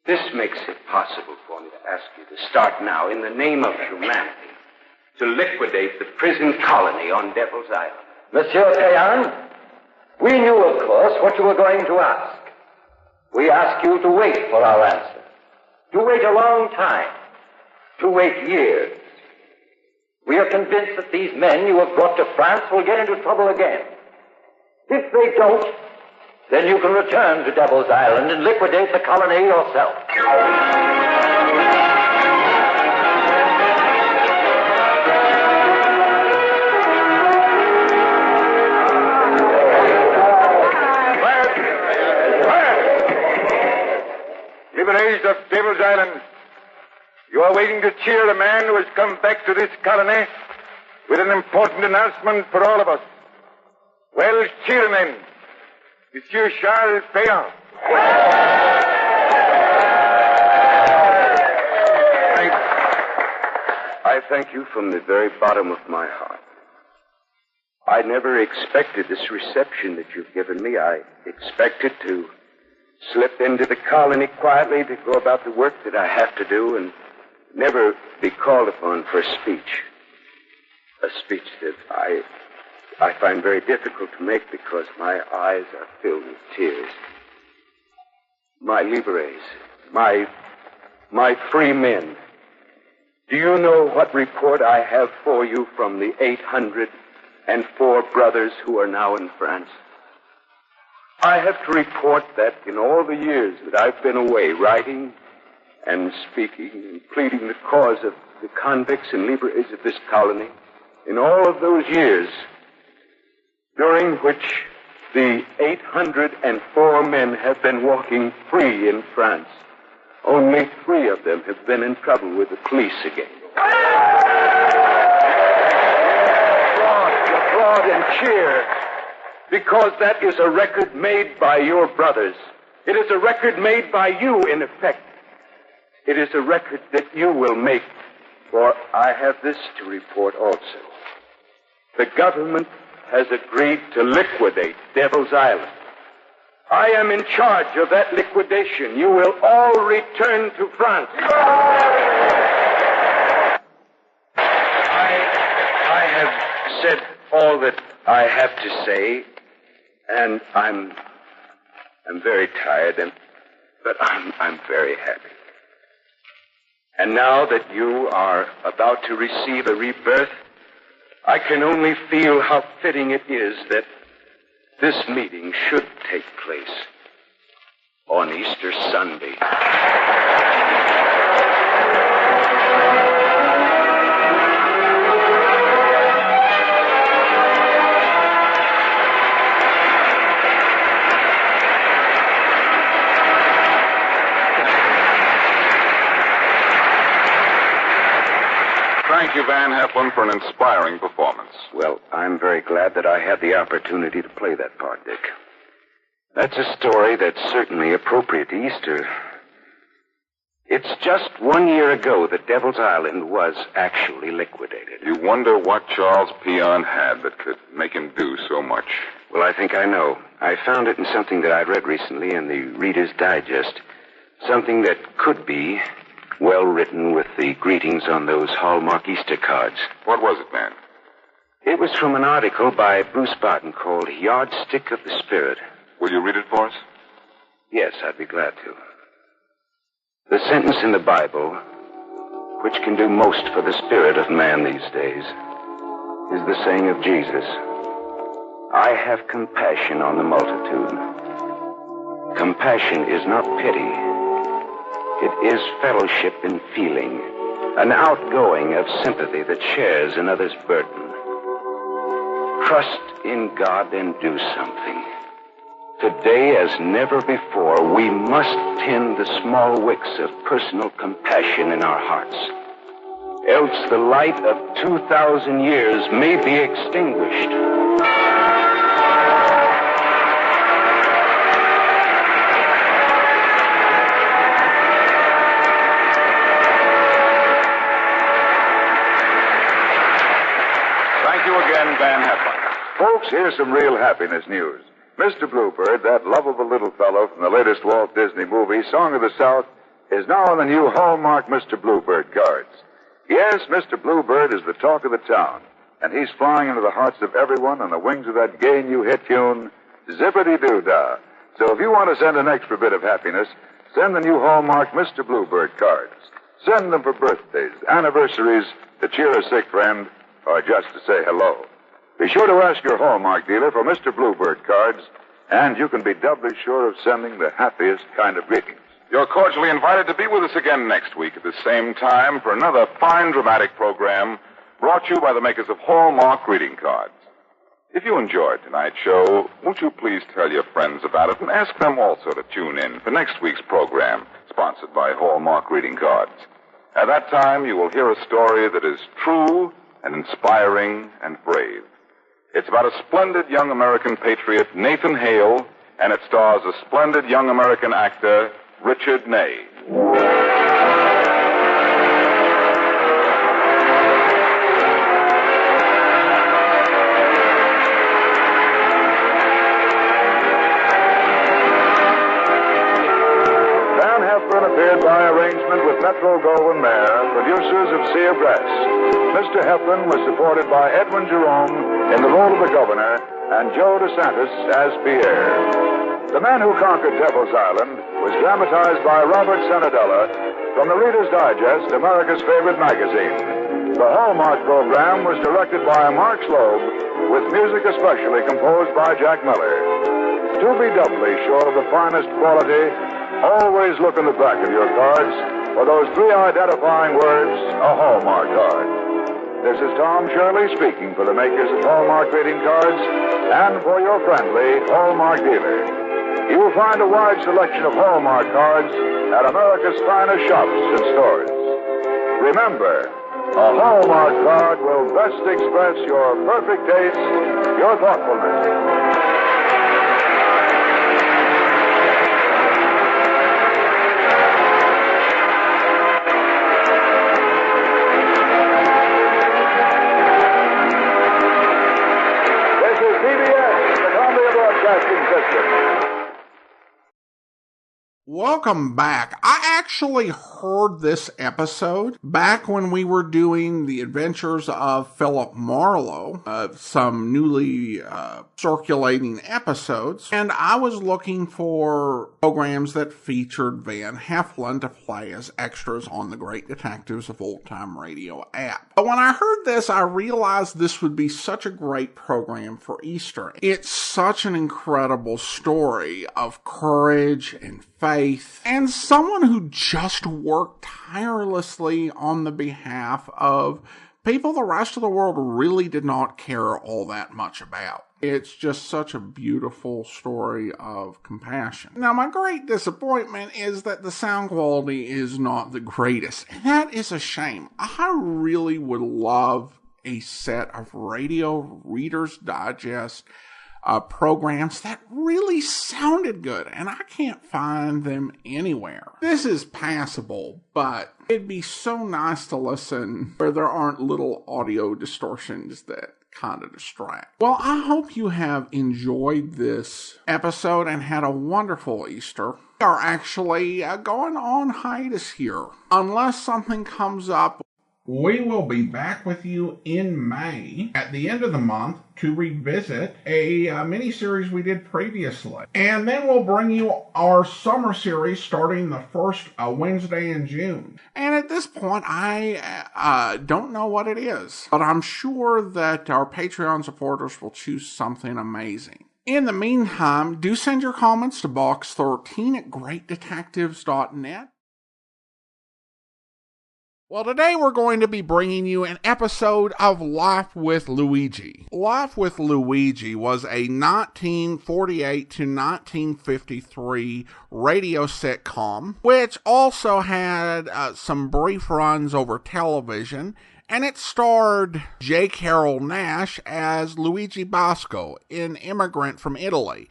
This makes it possible for me to ask you to start now, in the name of humanity, to liquidate the prison colony on Devil's Island. Monsieur Tayan, we knew, of course, what you were going to ask. We ask you to wait for our answer. To wait a long time. To wait years. We are convinced that these men you have brought to France will get into trouble again. If they don't, then you can return to Devil's Island and liquidate the colony yourself. Libres of Devil's Island, you are waiting to cheer a man who has come back to this colony with an important announcement for all of us. Well, cheer then. Monsieur Charles Payan. I thank you from the very bottom of my heart. I never expected this reception that you've given me. I expected to slip into the colony quietly to go about the work that I have to do and never be called upon for a speech. A speech that I find very difficult to make because my eyes are filled with tears. My Libres, my free men, do you know what report I have for you from the 804 brothers who are now in France? I have to report that in all the years that I've been away writing and speaking and pleading the cause of the convicts and Libres of this colony, in all of those years, during which the 804 men have been walking free in France, only 3 of them have been in trouble with the police again. Applaud and cheer, because that is a record made by your brothers. It is a record made by you, in effect. It is a record that you will make, for I have this to report also. The government has agreed to liquidate Devil's Island. I am in charge of that liquidation. You will all return to France. I have said all that I have to say, and I'm very tired, but I'm very happy. And now that you are about to receive a rebirth, I can only feel how fitting it is that this meeting should take place on Easter Sunday. Thank you, Van Heflin, for an inspiring performance. Well, I'm very glad that I had the opportunity to play that part, Dick. That's a story that's certainly appropriate to Easter. It's just 1 year ago that Devil's Island was actually liquidated. You wonder what Charles Payan had that could make him do so much. Well, I think I know. I found it in something that I'd read recently in the Reader's Digest. Something that could be well written with the greetings on those Hallmark Easter cards. What was it, man? It was from an article by Bruce Barton called Yardstick of the Spirit. Will you read it for us? Yes, I'd be glad to. The sentence in the Bible, which can do most for the spirit of man these days, is the saying of Jesus, I have compassion on the multitude. Compassion is not pity. It is fellowship in feeling, an outgoing of sympathy that shares another's burden. Trust in God and do something. Today, as never before, we must tend the small wicks of personal compassion in our hearts. else the light of 2,000 years may be extinguished. Thank you again, Van Heflin. Folks, here's some real happiness news. Mr. Bluebird, that lovable little fellow from the latest Walt Disney movie, Song of the South, is now on the new Hallmark Mr. Bluebird cards. Yes, Mr. Bluebird is the talk of the town, and he's flying into the hearts of everyone on the wings of that gay new hit tune, Zippity-Doo-Dah. So if you want to send an extra bit of happiness, send the new Hallmark Mr. Bluebird cards. Send them for birthdays, anniversaries, to cheer a sick friend, or just to say hello. Be sure to ask your Hallmark dealer for Mr. Bluebird cards, and you can be doubly sure of sending the happiest kind of greetings. You're cordially invited to be with us again next week at the same time for another fine dramatic program brought to you by the makers of Hallmark greeting cards. If you enjoyed tonight's show, won't you please tell your friends about it and ask them also to tune in for next week's program, sponsored by Hallmark greeting cards. At that time, you will hear a story that is true and inspiring and brave. It's about a splendid young American patriot, Nathan Hale, and it stars a splendid young American actor, Richard Ney. Van Heflin appeared by arrangement with Metro-Goldwyn-Mayer, producers of Sea Press. Mr. Heflin was supported by Edwin Jerome in the role of the governor and Joe DeSantis as Pierre. The Man Who Conquered Devil's Island was dramatized by Robert Sanadella from the Reader's Digest, America's favorite magazine. The Hallmark program was directed by Mark Slobe, with music especially composed by Jack Miller. To be doubly sure of the finest quality, always look in the back of your cards for those three identifying words, a Hallmark card. This is Tom Shirley speaking for the makers of Hallmark greeting cards and for your friendly Hallmark dealer. You will find a wide selection of Hallmark cards at America's finest shops and stores. Remember, a Hallmark card will best express your perfect taste, your thoughtfulness. Welcome back. I actually heard this episode back when we were doing the adventures of Philip Marlowe, some newly circulating episodes, and I was looking for programs that featured Van Heflin to play as extras on the Great Detectives of Old Time Radio app. But when I heard this, I realized this would be such a great program for Easter. It's such an incredible story of courage and faith, and someone who just worked tirelessly on the behalf of people the rest of the world really did not care all that much about. It's just such a beautiful story of compassion. Now, my great disappointment is that the sound quality is not the greatest, and that is a shame. I really would love a set of radio Reader's Digest programs that really sounded good, and I can't find them anywhere. This is passable, but it'd be so nice to listen where there aren't little audio distortions that kind of distract. Well, I hope you have enjoyed this episode and had a wonderful Easter. We are actually going on hiatus here. Unless something comes up, we will be back with you in May at the end of the month to revisit a mini-series we did previously. And then we'll bring you our summer series starting the first Wednesday in June. And at this point, I don't know what it is, but I'm sure that our Patreon supporters will choose something amazing. In the meantime, do send your comments to box13 at greatdetectives.net. Well, today we're going to be bringing you an episode of Life with Luigi. Life with Luigi was a 1948 to 1953 radio sitcom, which also had some brief runs over television, and it starred J. Carrol Naish as Luigi Basco, an immigrant from Italy.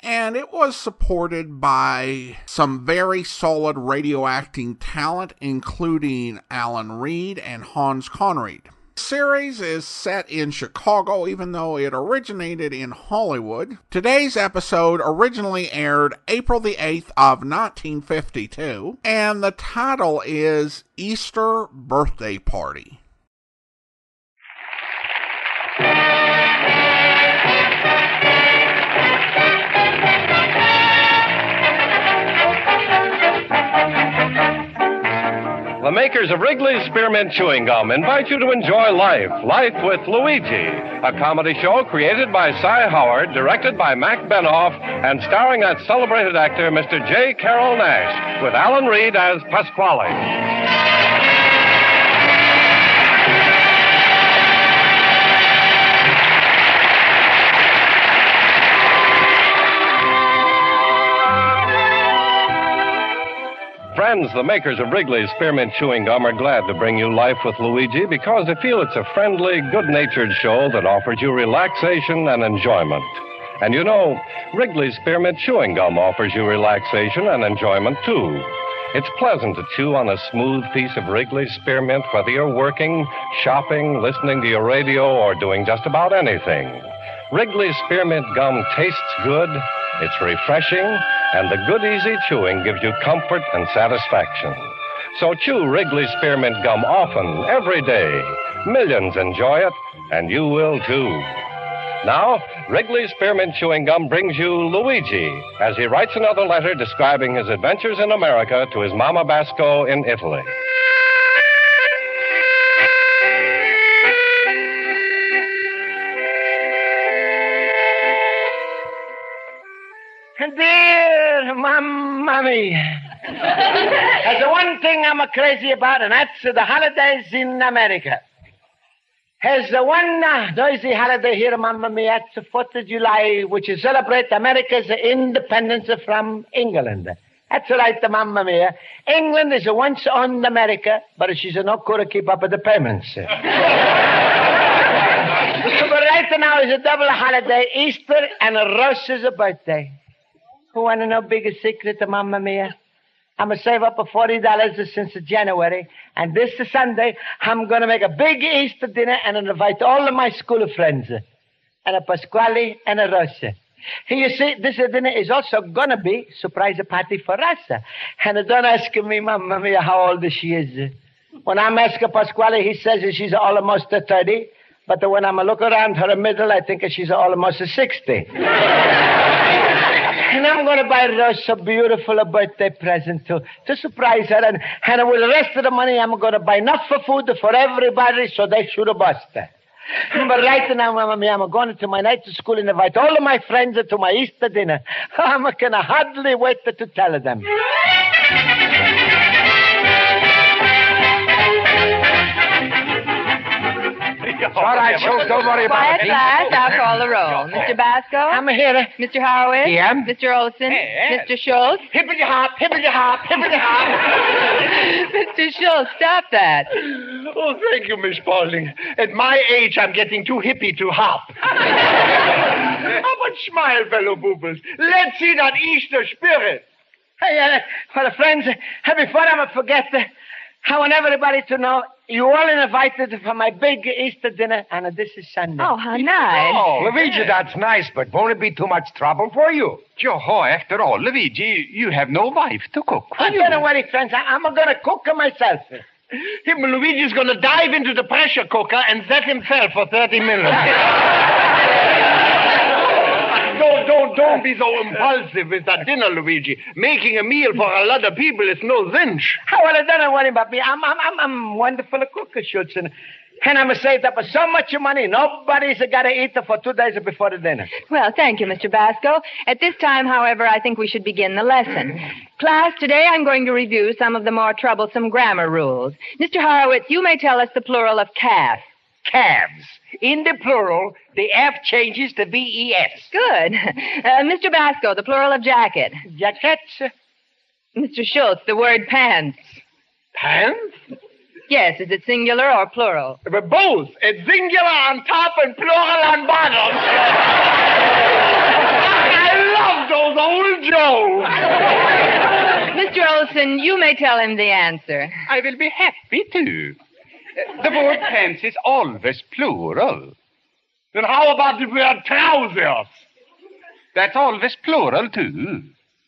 And it was supported by some very solid radio acting talent, including Alan Reed and Hans Conried. The series is set in Chicago, even though it originated in Hollwyood. Today's episode originally aired April the 8th of 1952, and the title is Easter Birthday Party. The makers of Wrigley's Spearmint Chewing Gum invite you to enjoy Life with Luigi, a comedy show created by Cy Howard, directed by Mac Benoff, and starring that celebrated actor, Mr. J. Carrol Naish, with Alan Reed as Pasquale. Friends, the makers of Wrigley's Spearmint Chewing Gum are glad to bring you Life with Luigi because they feel it's a friendly, good-natured show that offers you relaxation and enjoyment. And you know, Wrigley's Spearmint Chewing Gum offers you relaxation and enjoyment, too. It's pleasant to chew on a smooth piece of Wrigley's Spearmint, whether you're working, shopping, listening to your radio, or doing just about anything. Wrigley's Spearmint Gum tastes good, it's refreshing, and the good, easy chewing gives you comfort and satisfaction. So chew Wrigley's Spearmint Gum often, every day. Millions enjoy it, and you will, too. Now, Wrigley's Spearmint Chewing Gum brings you Luigi as he writes another letter describing his adventures in America to his Mama Basco in Italy. Dear Mammy, there's one thing I'm crazy about, and that's the holidays in America. There's one noisy holiday here, Mamma Mia. It's the 4th of July, which is celebrate America's independence from England. That's right, Mamma Mia. England is once owned America, but she's not going to keep up with the payments. But right now is a double holiday, Easter and Rose's birthday. Who want to know bigger secret, Mamma Mia? I'm going to save up $40 since January, and this Sunday, I'm going to make a big Easter dinner and invite all of my school friends, and a Pasquale and a Rosa. You see, this dinner is also going to be a surprise party for us. And don't ask me, Mamma Mia, how old she is. When I'm asking Pasquale, he says she's almost 30, but when I'm looking around her middle, I think she's almost 60. And I'm going to buy Rose a beautiful birthday present to surprise her. And with the rest of the money, I'm going to buy enough for food for everybody so they should bust. But right now, Mamma Mia, I'm going to my night school and invite all of my friends to my Easter dinner. I'm going to hardly wait to tell them. All right, Schultz, don't worry about it. Quiet, lads. I'll call the roll. Mr. Basco? I'm here. Mr. Hollwyood? Yeah? Mr. Olson? Yes. Mr. Schultz? Hippity hop, hippity hop, hippity hop. Mr. Schultz, stop that. Oh, thank you, Miss Paulding. At my age, I'm getting too hippie to hop. How about smile, fellow boobers? Let's see that Easter spirit. Hey, well, friends, before I forget, I want everybody to know you all invited for my big Easter dinner, and this is Sunday. Oh, how nice. Oh, Luigi, that's nice, but won't it be too much trouble for you? Joe, after all, Luigi, you have no wife to cook. Don't worry, friends. I'm going to cook myself. Luigi's going to dive into the pressure cooker and set himself for 30 minutes. Don't be so impulsive with that dinner, Luigi. Making a meal for a lot of people is no cinch. Well, don't worry about me. I'm wonderful cook, Schultz. And And I'm saved up so much money, nobody's got to eat for 2 days before the dinner. Well, thank you, Mr. Basco. At this time, however, I think we should begin the lesson. Class, today I'm going to review some of the more troublesome grammar rules. Mr. Horowitz, you may tell us the plural of calf. Calves. In the plural, the F changes to V-E-S. Good. Mr. Basco, the plural of jacket. Jackets. Mr. Schultz, the word pants. Pants? Yes, is it singular or plural? Both. It's singular on top and plural on bottom. I love those old jokes. Mr. Olson, you may tell him the answer. I will be happy to. The word pants is always plural. Then how about the word trousers? That's always plural, too.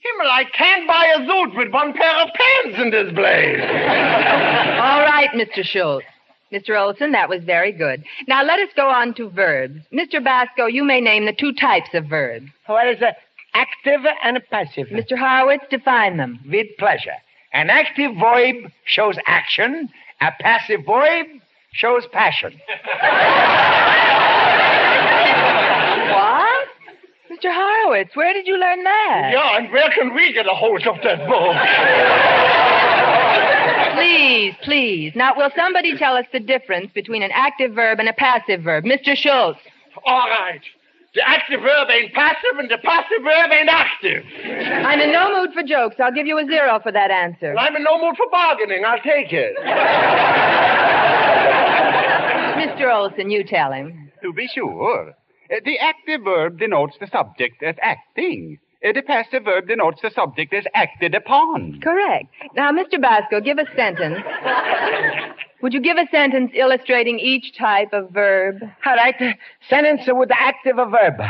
Himmel, I can't buy a suit with one pair of pants in this place. All right, Mr. Schultz. Mr. Olson, that was very good. Now let us go on to verbs. Mr. Basco, you may name the two types of verbs. What is a active and a passive? Mr. Horowitz, define them. With pleasure. An active verb shows action. A passive verb shows passion. What? Mr. Horowitz, where did you learn that? Yeah, and where can we get a hold of that book? Please. Now, will somebody tell us the difference between an active verb and a passive verb? Mr. Schultz. All right. The active verb ain't passive and the passive verb ain't active. I'm in no mood for jokes. I'll give you a 0 for that answer. Well, I'm in no mood for bargaining. I'll take it. Mr. Olson, you tell him. To be sure. The active verb denotes the subject as acting. The passive verb denotes the subject as acted upon. Correct. Now, Mr. Basco, give a sentence. Would you give a sentence illustrating each type of verb? All right. Sentence with the active verb.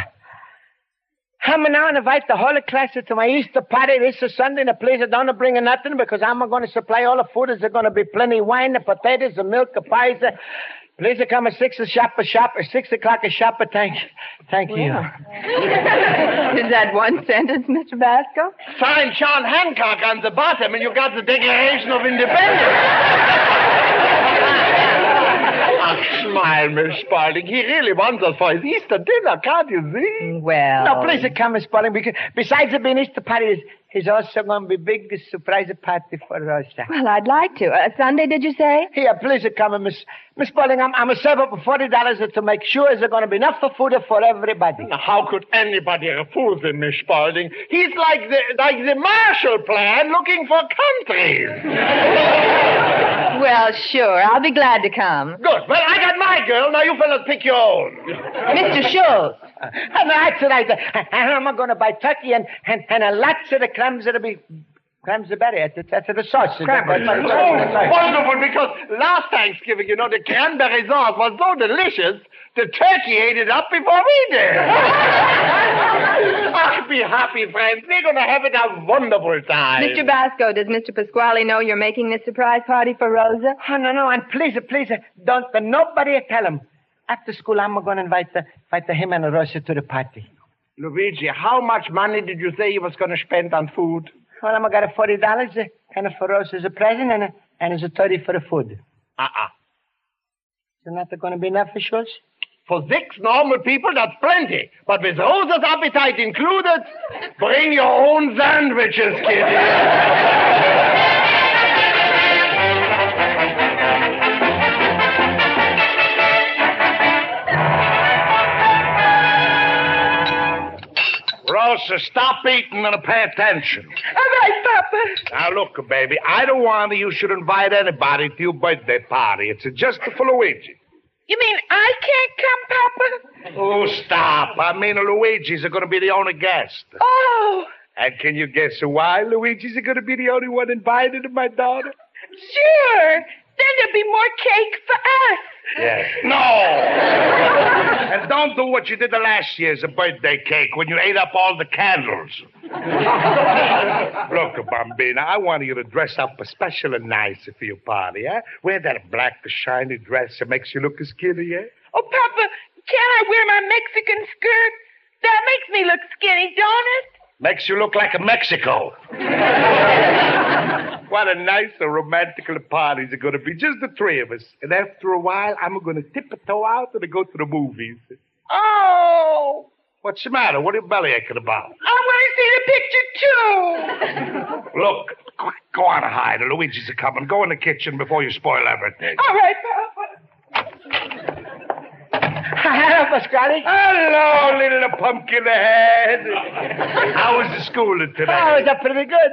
I'm now invite the whole class to my Easter party this Sunday. The place don't bring nothing because I'm going to supply all the food. There's going to be plenty of wine, the potatoes, the milk, the pies. Please come at 6 o'clock, 6 o'clock a shopper. Thank you. Yeah. Is that one sentence, Mr. Basco? Signed John Hancock on the bottom, and you got the Declaration of Independence. Smile, Miss Spaulding. He really wants us for his Easter dinner, can't you see? Well... Now, please come, Miss Spaulding, because besides it being Easter party, he's also going to be big surprise party for us. Well, I'd like to. Sunday, did you say? Here, please come, Miss Spaulding. I'm a serve up for $40 to make sure there's going to be enough food for everybody. Now, how could anybody refuse him, Miss Spaulding? He's like the Marshall Plan looking for countries. Well, sure. I'll be glad to come. Good. Well, I got my girl. Now you fellas pick your own. Mr. Schultz. That's right. And I'm going to buy turkey and lots of the clams that'll be... Clams are better. That's the sausage. Wonderful, because last Thanksgiving, the cranberry sauce was so delicious, the turkey ate it up before we did. Be happy, friends. We're going to have it a wonderful time. Mr. Basco, does Mr. Pasquale know you're making this surprise party for Rosa? Oh, no. And please, don't nobody tell him. After school, I'm going to invite him and Rosa to the party. Luigi, how much money did you say you was going to spend on food? Well, I'm got $40, kind of for Rosa as a present, and as a 30 for the food. Is not going to be enough for Schultz? For 6 normal people, that's plenty. But with Rosa's appetite included, bring your own sandwiches, kid. Rosa, stop eating and pay attention. All right, Papa. Now, look, baby, I don't want you should invite anybody to your birthday party. It's just for Luigi. You mean I can't come, Papa? Oh, stop. I mean, Luigi's going to be the only guest. Oh. And can you guess why Luigi's going to be the only one invited, my daughter? Sure. Then there'll be more cake for us. Yes. No! And don't do what you did the last year's birthday cake when you ate up all the candles. Look, Bambina, I want you to dress up special and nice for your party, eh? Wear that black, shiny dress that makes you look as skinny, eh? Oh, Papa, can't I wear my Mexican skirt? That makes me look skinny, don't it? Makes you look like a Mexico. What a nice and romantical parties are going to be. Just the three of us. And after a while, I'm going to tiptoe out and go to the movies. Oh! What's the matter? What are you bellyaching about? I want to see the picture, too. Look, go on and hide. Luigi's a coming. Go in the kitchen before you spoil everything. All right. Hello, Pasquale. Hello, little pumpkin head. How was the schooling today? Oh, it was pretty good.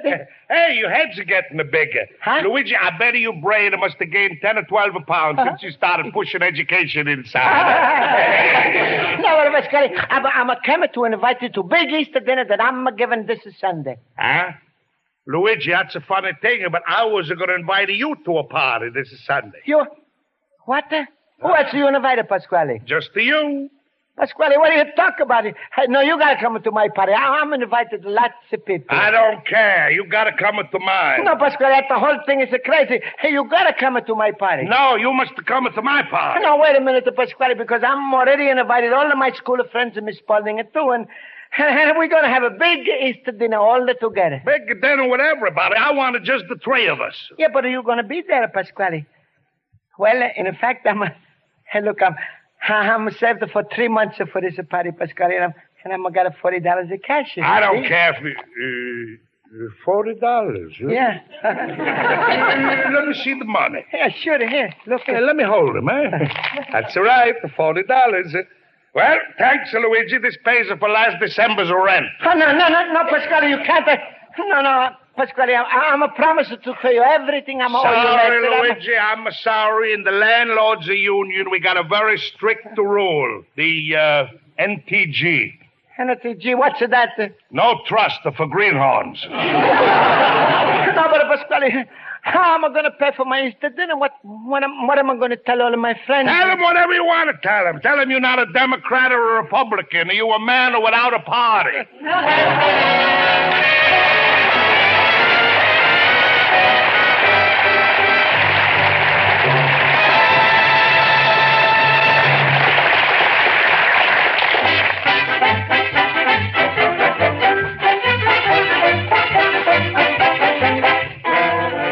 Hey, your heads are getting bigger. Huh? Luigi, I bet your brain must have gained 10 or 12 pounds since you started pushing education inside. No, Pasquale, I'm coming to invite you to big Easter dinner that I'm giving this Sunday. Huh? Luigi, that's a funny thing, but I was going to invite you to a party this Sunday. You? What? Who else you invited, Pasquale? Just to you. Pasquale, what do you talk about? Hey, no, you got to come to my party. I'm invited lots of people. I don't care. You got to come to mine. No, Pasquale, the whole thing is crazy. Hey, you got to come to my party. No, you must come to my party. No, wait a minute, Pasquale, because I'm already invited all of my school friends and Miss Spalding too, and we're going to have a big Easter dinner all together. Big dinner with everybody. I wanted just the three of us. Yeah, but are you going to be there, Pasquale? Well, in fact, Hey, look, I'm saved for 3 months for this party, Pasquale, and I'm got $40 of cash. I don't care if $40, huh? Yeah. Let me see the money. Yeah, sure, here. Look. Hey, let me hold them, eh? That's all right, the $40. Well, thanks, Luigi. This pays for last December's rent. Oh, no, Pasquale, you can't. No, Pasquale, I'm a promise to pay you everything I'm owing you. Sorry, Luigi, I'm sorry. In the landlords' union, we got a very strict rule. The NTG. NTG, what's that? No trust for greenhorns. No, but Pasquale, how am I going to pay for my Easter dinner? What am I going to tell all of my friends? Tell them whatever you want to tell them. Tell them you're not a Democrat or a Republican. Are you a man or without a party?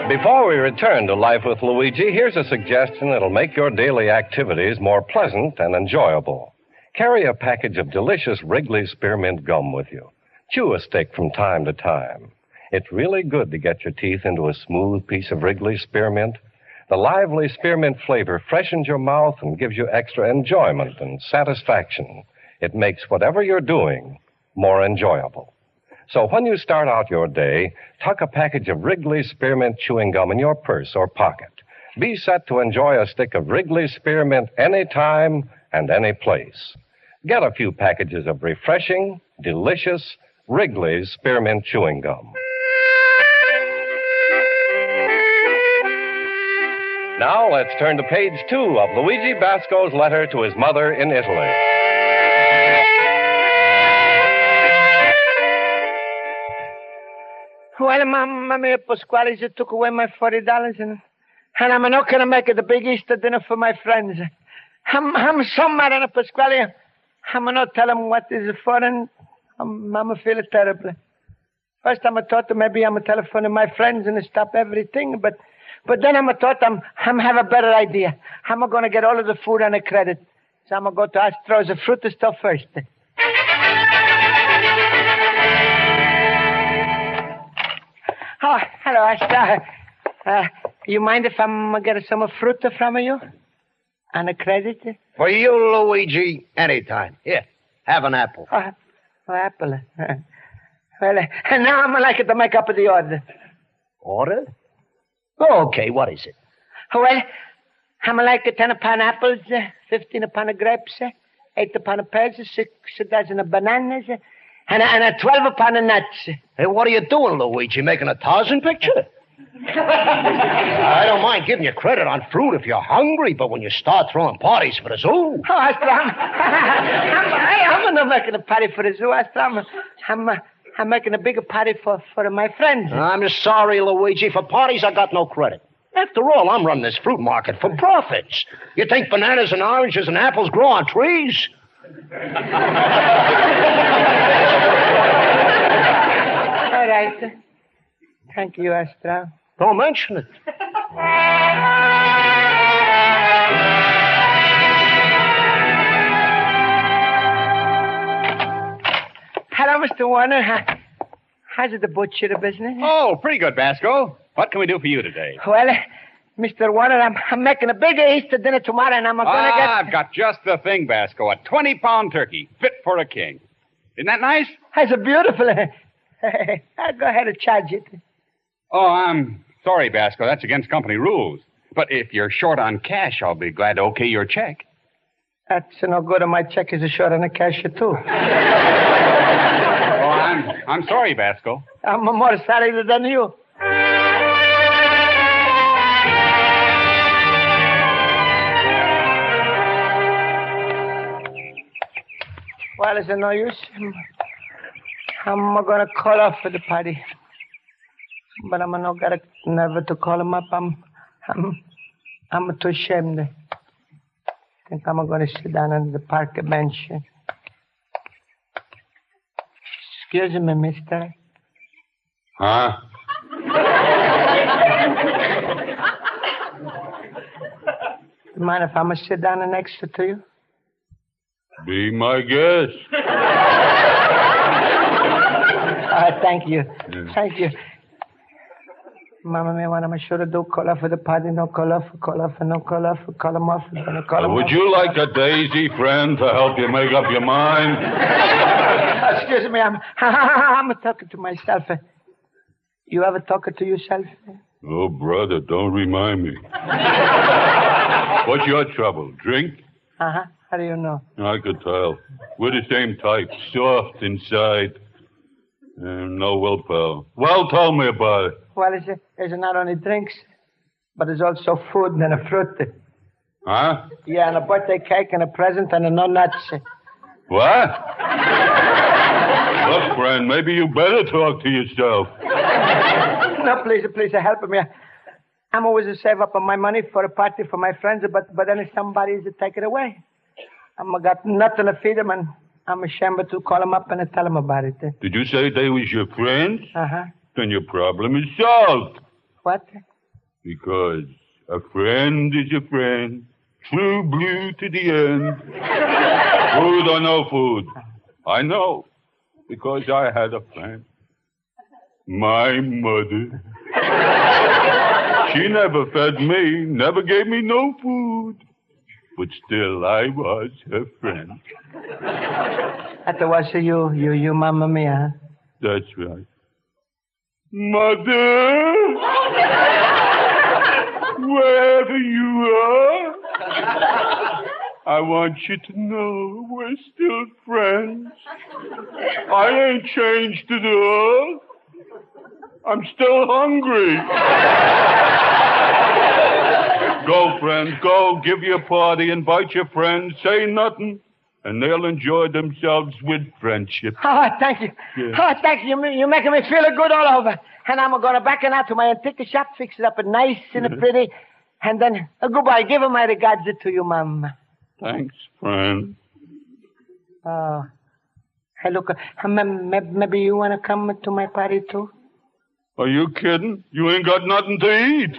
Before we return to Life with Luigi, here's a suggestion that'll make your daily activities more pleasant and enjoyable. Carry a package of delicious Wrigley's Spearmint Gum with you. Chew a stick from time to time. It's really good to get your teeth into a smooth piece of Wrigley's Spearmint. The lively spearmint flavor freshens your mouth and gives you extra enjoyment and satisfaction. It makes whatever you're doing more enjoyable. So when you start out your day, tuck a package of Wrigley's Spearmint Chewing Gum in your purse or pocket. Be set to enjoy a stick of Wrigley's Spearmint anytime and any place. Get a few packages of refreshing, delicious Wrigley's Spearmint Chewing Gum. Now let's turn to page 2 of Luigi Basco's letter to his mother in Italy. Well, Mamma Pasquale, they took away my $40, and I'm not going to make it a big Easter dinner for my friends. I'm so mad at Pasquale. I'm not tell them what is for, and I'm feeling terrible. First, I'm thought maybe I'm telephoning my friends and stop everything, but then I'm thought I'm have a better idea. I'm going to get all of the food on a credit. So I'm going to go to Astro's fruit store first. Oh, hello, Astra. You mind if I'm going to get some fruit from you? On a credit? For you, Luigi, anytime. Here, have an apple. Oh, apple. Well, now I'm like to make up the order. Order? Oh, okay, what is it? Well, I'm like 10 pineapples, 15 grapes, 8 pears, 6 dozen bananas, and 12 nuts. Hey, what are you doing, Luigi? Making a Tarzan picture? I don't mind giving you credit on fruit if you're hungry, but when you start throwing parties for the zoo... Oh, Astra, I'm not making a party for the zoo, Astra. I'm making a bigger party for my friends. I'm sorry, Luigi. For parties, I got no credit. After all, I'm running this fruit market for profits. You think bananas and oranges and apples grow on trees? All right. Thank you, Astra. Don't mention it. Hello, Mr. Warner. How's the butcher business? Oh, pretty good, Basco. What can we do for you today? Well, Mr. Warner, I'm making a big Easter dinner tomorrow, and I'm going to get... I've got just the thing, Basco. A 20-pound turkey, fit for a king. Isn't that nice? That's a beautiful... I'll go ahead and charge it. Oh, I'm sorry, Basco. That's against company rules. But if you're short on cash, I'll be glad to okay your check. That's no good. My check is short on the cashier, too. I'm sorry, Basco. I'm more sorry than you. Well, it's no use. I'm going to call off for the party. But I'm not got never to call him up. I'm too ashamed. I think I'm going to sit down on the park bench. Excuse me, mister. Huh? You mind if I'm going to sit down next to you? Be my guest. Thank you. Thank you. Mama, me what I'm sure to do. Call off for the party. No call off. Call off. No call off. Call him off. Would you like a daisy friend to help you make up your mind? Excuse me. I'm talking to myself. You ever talking to yourself? Oh, brother, don't remind me. What's your trouble? Drink? Uh-huh. How do you know? I could tell. We're the same type. Soft inside. No willpower. Well, tell me about it. Well, it's not only drinks, but it's also food and a fruit. Huh? Yeah, and a birthday cake and a present and no nuts. What? Look, friend, maybe you better talk to yourself. No, please, help me. I'm always to save up my money for a party for my friends, but then if somebody's to take it away, I'm got nothing to feed them, and I'm ashamed to call them up and tell them about it. Did you say they was your friends? Uh-huh. Then your problem is solved. What? Because a friend is a friend. True blue to the end. Food or no food. I know. Because I had a friend. My mother. She never fed me, never gave me no food. But still, I was her friend. That was you, Mamma Mia. That's right. Mother! Wherever you are, I want you to know we're still friends. I ain't changed at all. I'm still hungry. Go, friend, go. Give your party, invite your friends, say nothing, and they'll enjoy themselves with friendship. Oh, thank you. Yeah. Oh, thank you. You're making me feel good all over. And I'm going to back it out to my antique shop, fix it up nice and pretty, and then goodbye. Give my regards to you, Mom. Thanks, friend. Oh. Hey, look, maybe you want to come to my party, too? Are you kidding? You ain't got nothing to eat.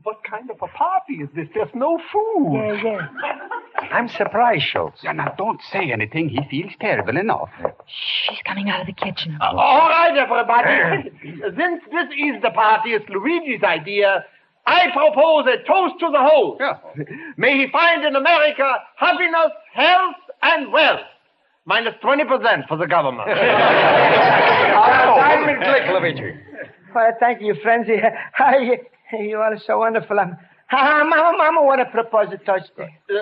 What kind of a party is this? There's no food. Yeah. I'm surprised, Schultz. Yeah, now, don't say anything. He feels terrible enough. She's coming out of the kitchen. All right, everybody. Since this Easter party is Luigi's idea, I propose a toast to the host. Yeah. May he find in America happiness, health, and wealth. Minus 20% for the government. Time and click, Luigi. Well, thank you, friends. You are so wonderful. Mama want to propose a toast.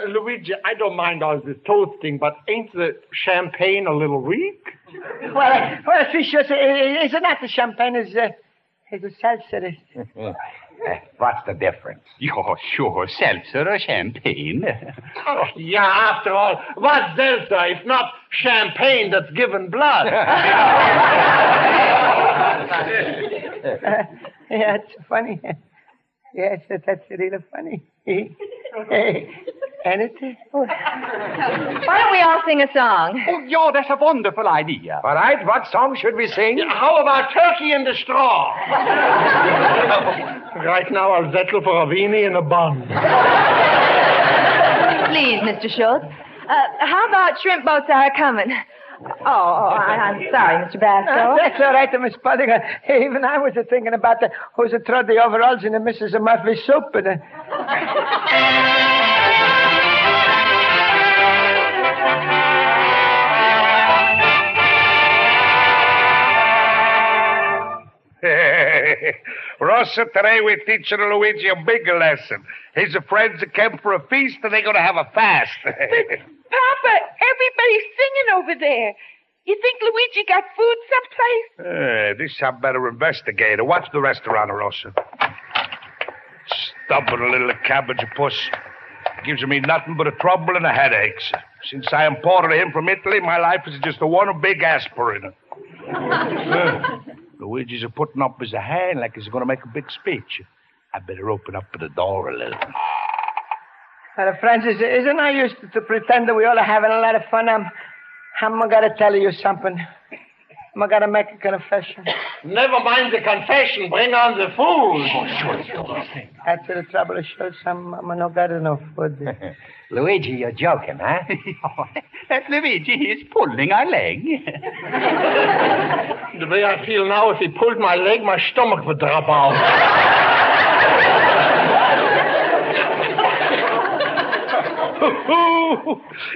Luigi, I don't mind all this toasting, but ain't the champagne a little weak? Well, Fisher, it's not the champagne, it's the seltzer. What's the difference? Oh, sure, seltzer or champagne. Oh, yeah, after all, what's seltzer if not champagne that's given blood? Yeah, it's funny. Yes, that's really funny. Anything? Why don't we all sing a song? Oh, yeah, that's a wonderful idea. All right, what song should we sing? How about Turkey in the Straw? Right now, I'll settle for a weenie and a bun. Please, Mr. Schultz. How about Shrimp Boats Are Coming? I'm sorry, Mr. Basco. That's all right, Miss Pudding. Even I was thinking about the who's throw the overalls in the Mrs. Murphy soup. But, Rosa, today we're teaching Luigi a big lesson. His friends came for a feast, and they're going to have a fast. Papa, everybody's singing over there. You think Luigi got food someplace? This I better investigate. Watch the restaurant, Rosa. Stubborn little cabbage puss. Gives me nothing but a trouble and a headaches. Since I imported him from Italy, my life is just a one big aspirin. Luigi's putting up his hand like he's going to make a big speech. I better open up the door a little. Francis, isn't I used to pretend that we all are having a lot of fun? I'm going to tell you something. I'm going to make a confession. Never mind the confession. Bring on the food. That's the trouble, Schultz. I'm not got enough food. Luigi, you're joking, huh? That Luigi, he's pulling our leg. The way I feel now, if he pulled my leg, my stomach would drop out.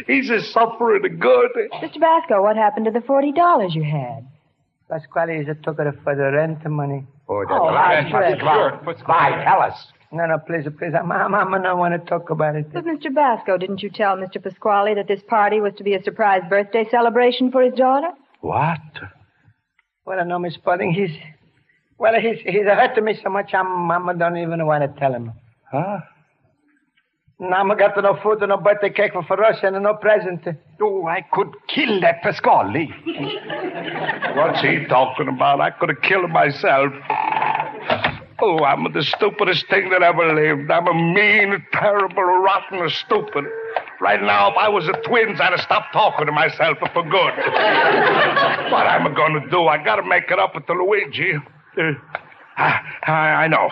He's a suffering good. Mr. Basco, what happened to the $40 you had? Pasquale took it for the rent money. Sure. Bye, tell us. No, please. I'm not want to talk about it. But, Mr. Basco, didn't you tell Mr. Pasquale that this party was to be a surprise birthday celebration for his daughter? What? Well, no, Miss Pudding, he's hurt to me so much, I don't even want to tell him. Huh? Now I got no food and no birthday cake for us and no present. Oh, I could kill that Pasquale. What's he talking about? I could have killed him myself. Oh, I'm the stupidest thing that ever lived. I'm a mean, terrible, rotten, stupid. Right now, if I was a twins, I'd have stopped talking to myself for good. What am I going to do? I got to make it up to Luigi. I know.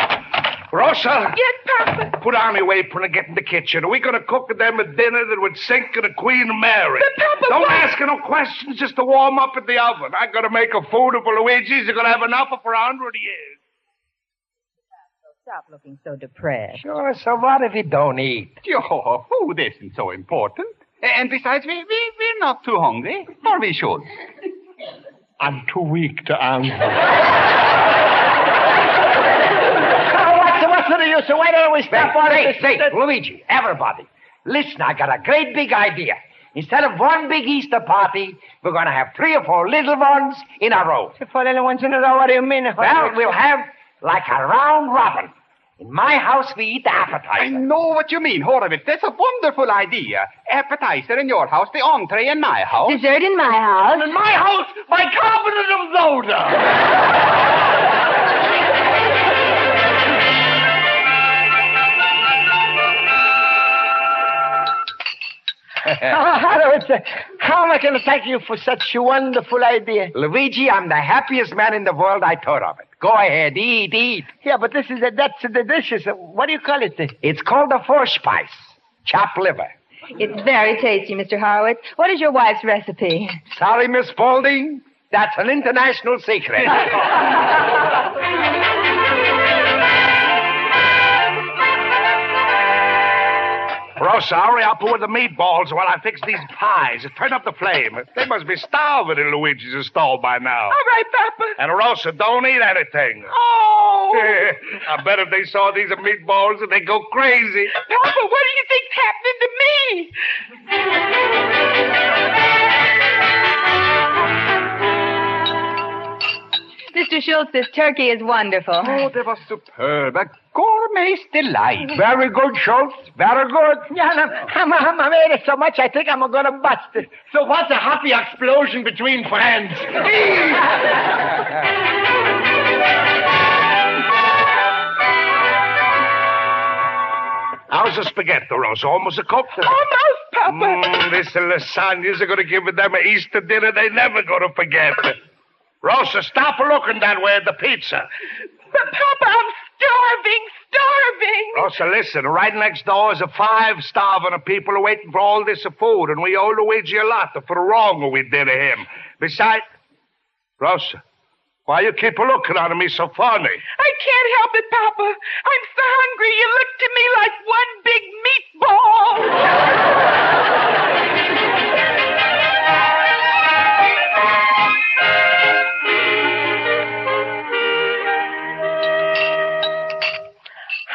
Rosa? Yes, Papa? Put on your apron and get in the kitchen. We're going to cook them a dinner that would sink the Queen Mary. But, Papa, don't what? ask her no questions, just to warm up in the oven. I got to make a food for Luigi's. You're going to have enough for 100 years. Stop looking so depressed. Sure, so what if you don't eat? Your food isn't so important. And besides, we're not too hungry. Or we should. I'm too weak to answer. What's the use? So why don't we stop all this? Say, Luigi, everybody, listen, I got a great big idea. Instead of one big Easter party, we're going to have 3 or 4 little ones in a row. 4 little ones in a row? What do you mean? Well, we'll have like a round robin. In my house, we eat the appetizer. I know what you mean, Horowitz. That's a wonderful idea. Appetizer in your house, the entree in my house. Dessert in my house. In my house, bicarbonate of soda. How am I going to thank you for such a wonderful idea? Luigi, I'm the happiest man in the world. I thought of it. Go ahead, eat. Yeah, but that's the dishes. What do you call it? It's called a Vorspice. Chopped liver. It's very tasty, Mr. Horowitz. What is your wife's recipe? Sorry, Miss Spaulding. That's an international secret. Rosa, hurry up with the meatballs while I fix these pies. Turn up the flame. They must be starving in Luigi's stall by now. All right, Papa. And Rosa, don't eat anything. Oh! I bet if they saw these meatballs, they'd go crazy. Papa, what do you think's happening to me? Mr. Schultz, this turkey is wonderful. Oh, they were superb. A gourmet's delight. Very good, Schultz. Very good. Yeah, I made it so much I think I'm going to bust it. So what's a happy explosion between friends? How's How's the spaghetti, Rosa? Almost cooked? Almost, Papa. Listen, lasagnas are going to give them an Easter dinner they're never going to forget. Rosa, stop looking that way at the pizza. But, Papa, I'm starving. Rosa, listen. Right next door is 5 starving people who are waiting for all this food, and we owe Luigi a lot for the wrong we did to him. Besides, Rosa, why you keep looking at me so funny? I can't help it, Papa. I'm so hungry you look to me like one big meatball.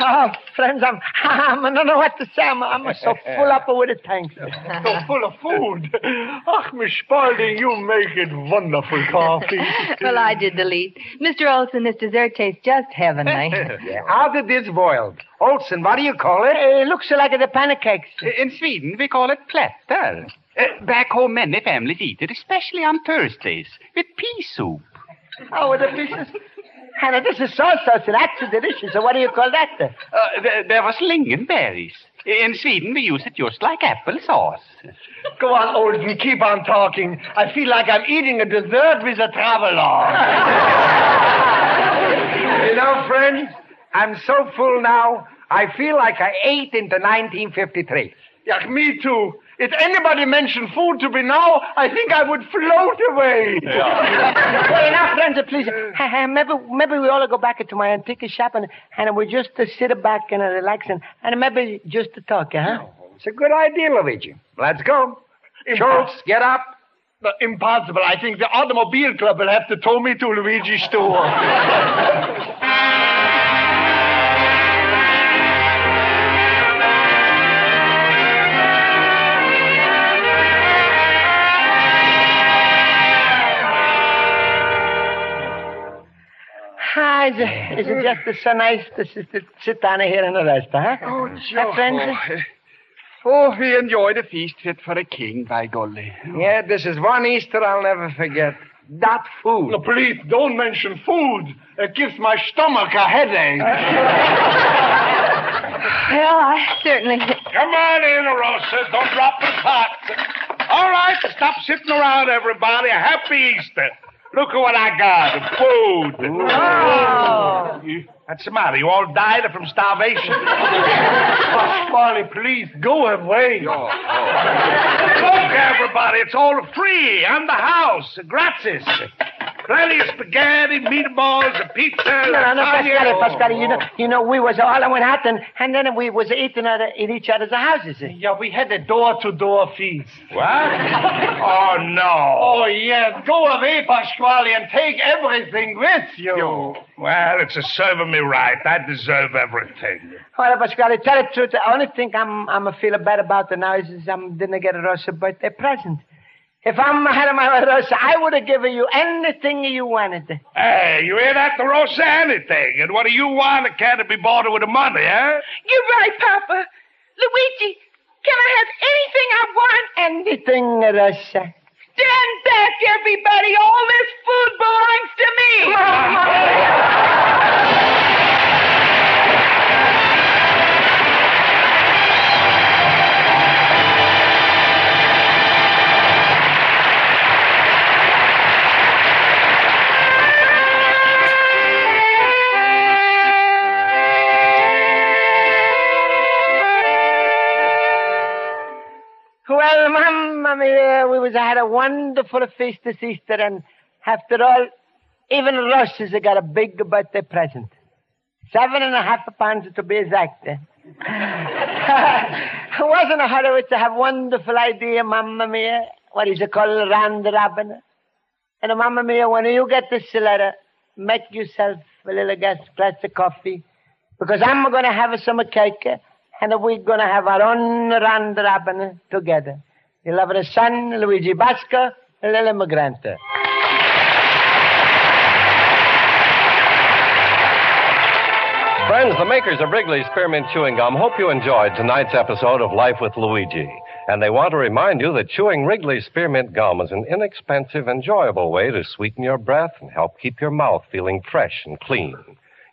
Oh, friends, I don't know what to say. I'm so full up with it, thanks. So full of food. Ach, Miss Spaulding, you make it wonderful coffee. Well, I did the least. Mr. Olson, this dessert tastes just heavenly. How did this boiled? Olson, what do you call it? It looks like the pancakes. In Sweden, we call it platter. Back home, many families eat it, especially on Thursdays, with pea soup. Oh, with the pieces? Hannah, this is sauce, and that's delicious. So what do you call that? There was lingonberries. In Sweden, we use it just like applesauce. Go on, Olson, keep on talking. I feel like I'm eating a dessert with a traveler. You know, friends, I'm so full now, I feel like I ate into 1953. Yeah, me too. If anybody mentioned food to me now, I think I would float away. Well, now, friends, please, maybe we all go back to my antique shop and we just sit back and relax and maybe just talk, huh? It's a good idea, Luigi. Let's go. Schultz, get up. Impossible. I think the automobile club will have to tow me to Luigi's store. Is it just so nice to sit down here and rest, huh? Oh, Joe. Friends? Oh, we enjoyed a feast fit for a king, by golly. Yeah, this is one Easter I'll never forget. That food. No, please, don't mention food. It gives my stomach a headache. Well, I certainly... Come on in, Rosa. Don't drop the pot. All right, stop sitting around, everybody. A happy Easter. Look at what I got. Food. Oh. What's the matter? You all died from starvation? Marley, please, go away. Look, everybody, it's all free. And the house. Gratis. Plenty of spaghetti, meatballs, a pizza. No, Pasquale. You know, we was all went out and then we was eating at each other's houses. Yeah, we had a door-to-door feast. What? Oh, no. Oh, yeah. Go away, Pasquale, and take everything with you. Well, it's a serving me right. I deserve everything. Well, Pasquale, tell the truth. The only thing I'm feeling bad about now is I didn't get a Rosa birthday present. If I'm had my Rosa, I would have given you anything you wanted. Hey, you hear that, the Rosa? Anything. And what do you want? It can't be bought with the money, huh? You're right, Papa. Luigi, can I have anything I want? Anything, Rosa. Stand back, everybody. All this food belongs to me. Well, Mamma mia, we had a wonderful feast this Easter, and after all, even Rosa's got a big birthday present. 7.5 pounds to be exact. Wasn't a hurry to have wonderful idea, Mamma mia. What is it called, round robin? And Mamma mia, when you get this letter, make yourself a little glass of coffee, because I'm going to have some cake. And we're going to have our own round robin together. You'll have a son, Luigi Basco, a little immigrant. Friends, the makers of Wrigley's Spearmint Chewing Gum hope you enjoyed tonight's episode of Life with Luigi. And they want to remind you that chewing Wrigley's Spearmint Gum is an inexpensive, enjoyable way to sweeten your breath and help keep your mouth feeling fresh and clean.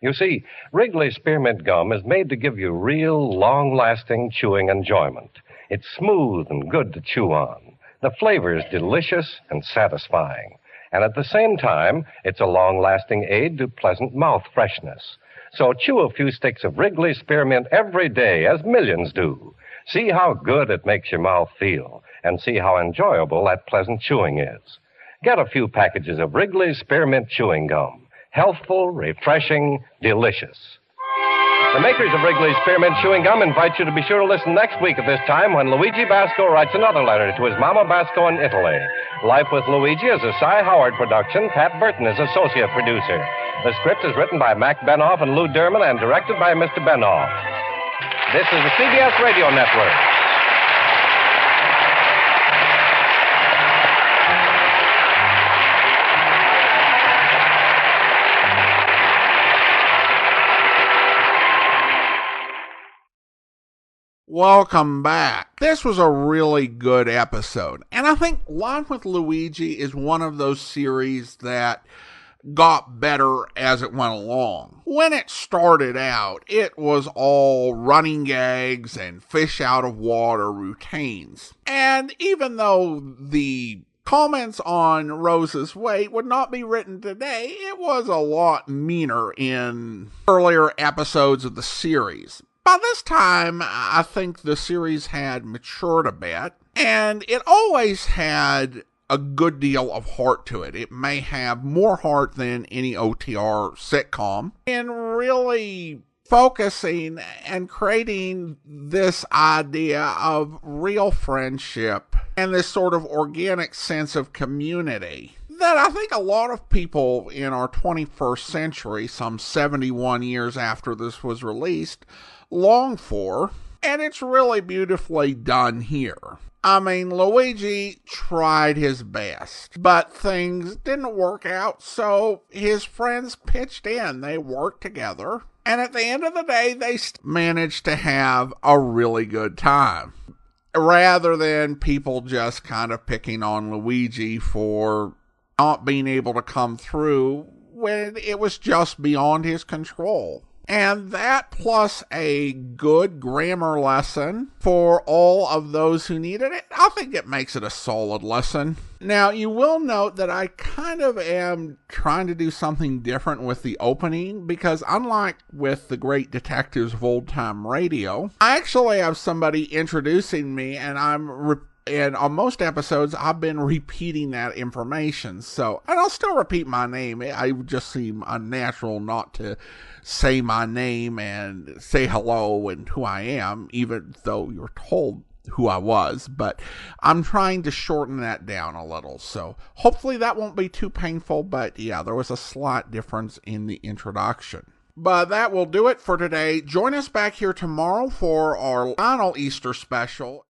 You see, Wrigley's Spearmint Gum is made to give you real, long-lasting chewing enjoyment. It's smooth and good to chew on. The flavor is delicious and satisfying. And at the same time, it's a long-lasting aid to pleasant mouth freshness. So chew a few sticks of Wrigley's Spearmint every day, as millions do. See how good it makes your mouth feel, and see how enjoyable that pleasant chewing is. Get a few packages of Wrigley's Spearmint Chewing Gum. Healthful, refreshing, delicious. The makers of Wrigley's Spearmint Chewing Gum invite you to be sure to listen next week at this time when Luigi Basco writes another letter to his Mama Basco in Italy. Life with Luigi is a Cy Howard production. Pat Burton is associate producer. The script is written by Mac Benoff and Lou Derman and directed by Mr. Benoff. This is the CBS Radio Network. Welcome back. This was a really good episode. And I think Life with Luigi is one of those series that got better as it went along. When it started out, it was all running gags and fish out of water routines. And even though the comments on Rose's weight would not be written today, it was a lot meaner in earlier episodes of the series. By this time, I think the series had matured a bit, and it always had a good deal of heart to it. It may have more heart than any OTR sitcom in really focusing and creating this idea of real friendship and this sort of organic sense of community that I think a lot of people in our 21st century, some 71 years after this was released, long for, and it's really beautifully done here. I mean, Luigi tried his best, but things didn't work out, so his friends pitched in. They worked together, and at the end of the day, they managed to have a really good time, rather than people just kind of picking on Luigi for not being able to come through when it was just beyond his control. And that, plus a good grammar lesson for all of those who needed it, I think it makes it a solid lesson. Now, you will note that I kind of am trying to do something different with the opening, because unlike with the great detectives of old-time radio, I actually have somebody introducing me, and and on most episodes, I've been repeating that information. So, and I'll still repeat my name. I would just seem unnatural not to say my name and say hello and who I am, even though you're told who I was. But I'm trying to shorten that down a little. So hopefully that won't be too painful. But yeah, there was a slight difference in the introduction. But that will do it for today. Join us back here tomorrow for our final Easter special.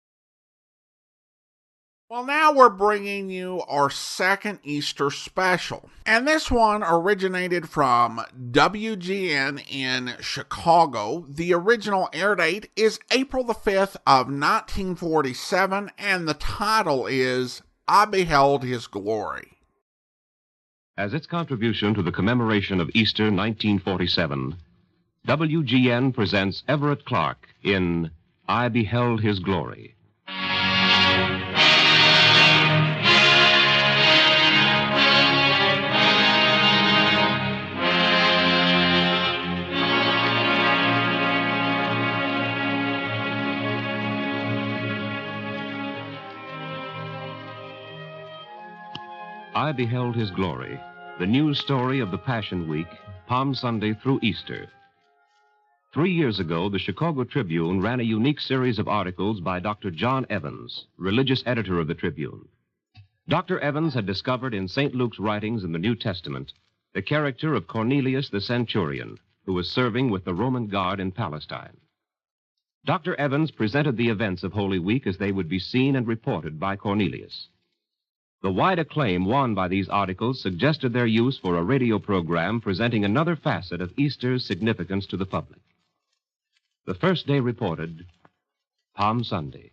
Well, now we're bringing you our second Easter special. And this one originated from WGN in Chicago. The original air date is April the 5th of 1947, and the title is I Beheld His Glory. As its contribution to the commemoration of Easter 1947, WGN presents Everett Clark in I Beheld His Glory. I Beheld His Glory, the news story of the Passion Week, Palm Sunday through Easter. 3 years ago, the Chicago Tribune ran a unique series of articles by Dr. John Evans, religious editor of the Tribune. Dr. Evans had discovered in St. Luke's writings in the New Testament the character of Cornelius the centurion, who was serving with the Roman guard in Palestine. Dr. Evans presented the events of Holy Week as they would be seen and reported by Cornelius. The wide acclaim won by these articles suggested their use for a radio program presenting another facet of Easter's significance to the public. The first day reported, Palm Sunday.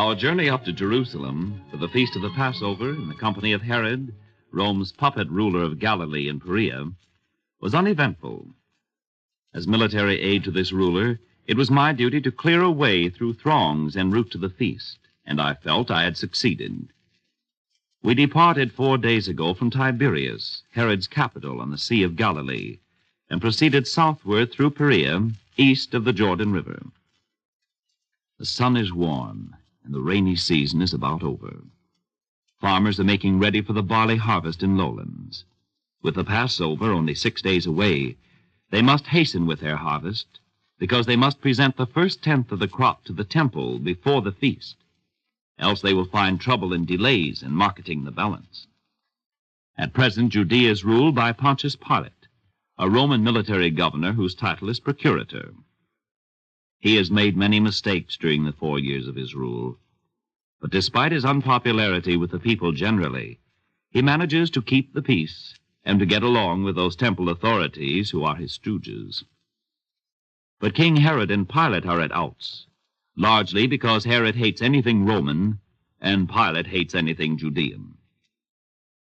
Our journey up to Jerusalem for the feast of the Passover in the company of Herod, Rome's puppet ruler of Galilee and Perea, was uneventful. As military aide to this ruler, it was my duty to clear a way through throngs en route to the feast, and I felt I had succeeded. We departed 4 days ago from Tiberias, Herod's capital on the Sea of Galilee, and proceeded southward through Perea, east of the Jordan River. The sun is warm, and the rainy season is about over. Farmers are making ready for the barley harvest in lowlands. With the Passover only 6 days away, they must hasten with their harvest, because they must present the first tenth of the crop to the temple before the feast. Else they will find trouble and delays in marketing the balance. At present, Judea is ruled by Pontius Pilate, a Roman military governor whose title is procurator. He has made many mistakes during the 4 years of his rule, but despite his unpopularity with the people generally, he manages to keep the peace and to get along with those temple authorities who are his stooges. But King Herod and Pilate are at outs, largely because Herod hates anything Roman and Pilate hates anything Judean.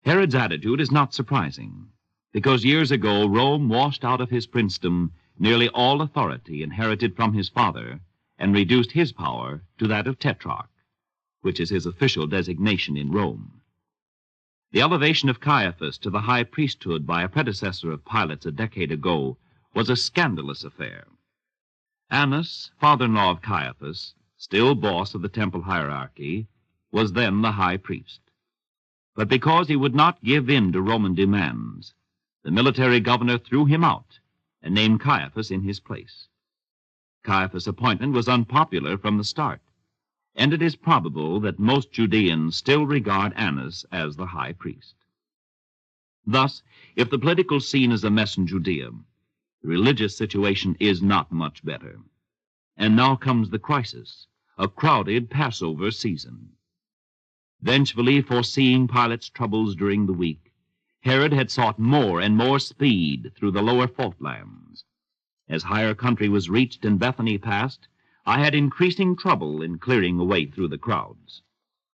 Herod's attitude is not surprising, because years ago Rome washed out of his princedom nearly all authority inherited from his father and reduced his power to that of tetrarch, which is his official designation in Rome. The elevation of Caiaphas to the high priesthood by a predecessor of Pilate's a decade ago was a scandalous affair. Annas, father-in-law of Caiaphas, still boss of the temple hierarchy, was then the high priest. But because he would not give in to Roman demands, the military governor threw him out and named Caiaphas in his place. Caiaphas' appointment was unpopular from the start, and it is probable that most Judeans still regard Annas as the high priest. Thus, if the political scene is a mess in Judea, the religious situation is not much better. And now comes the crisis, a crowded Passover season. Vengefully foreseeing Pilate's troubles during the week, Herod had sought more and more speed through the lower faultlands. As higher country was reached and Bethany passed, I had increasing trouble in clearing a way through the crowds.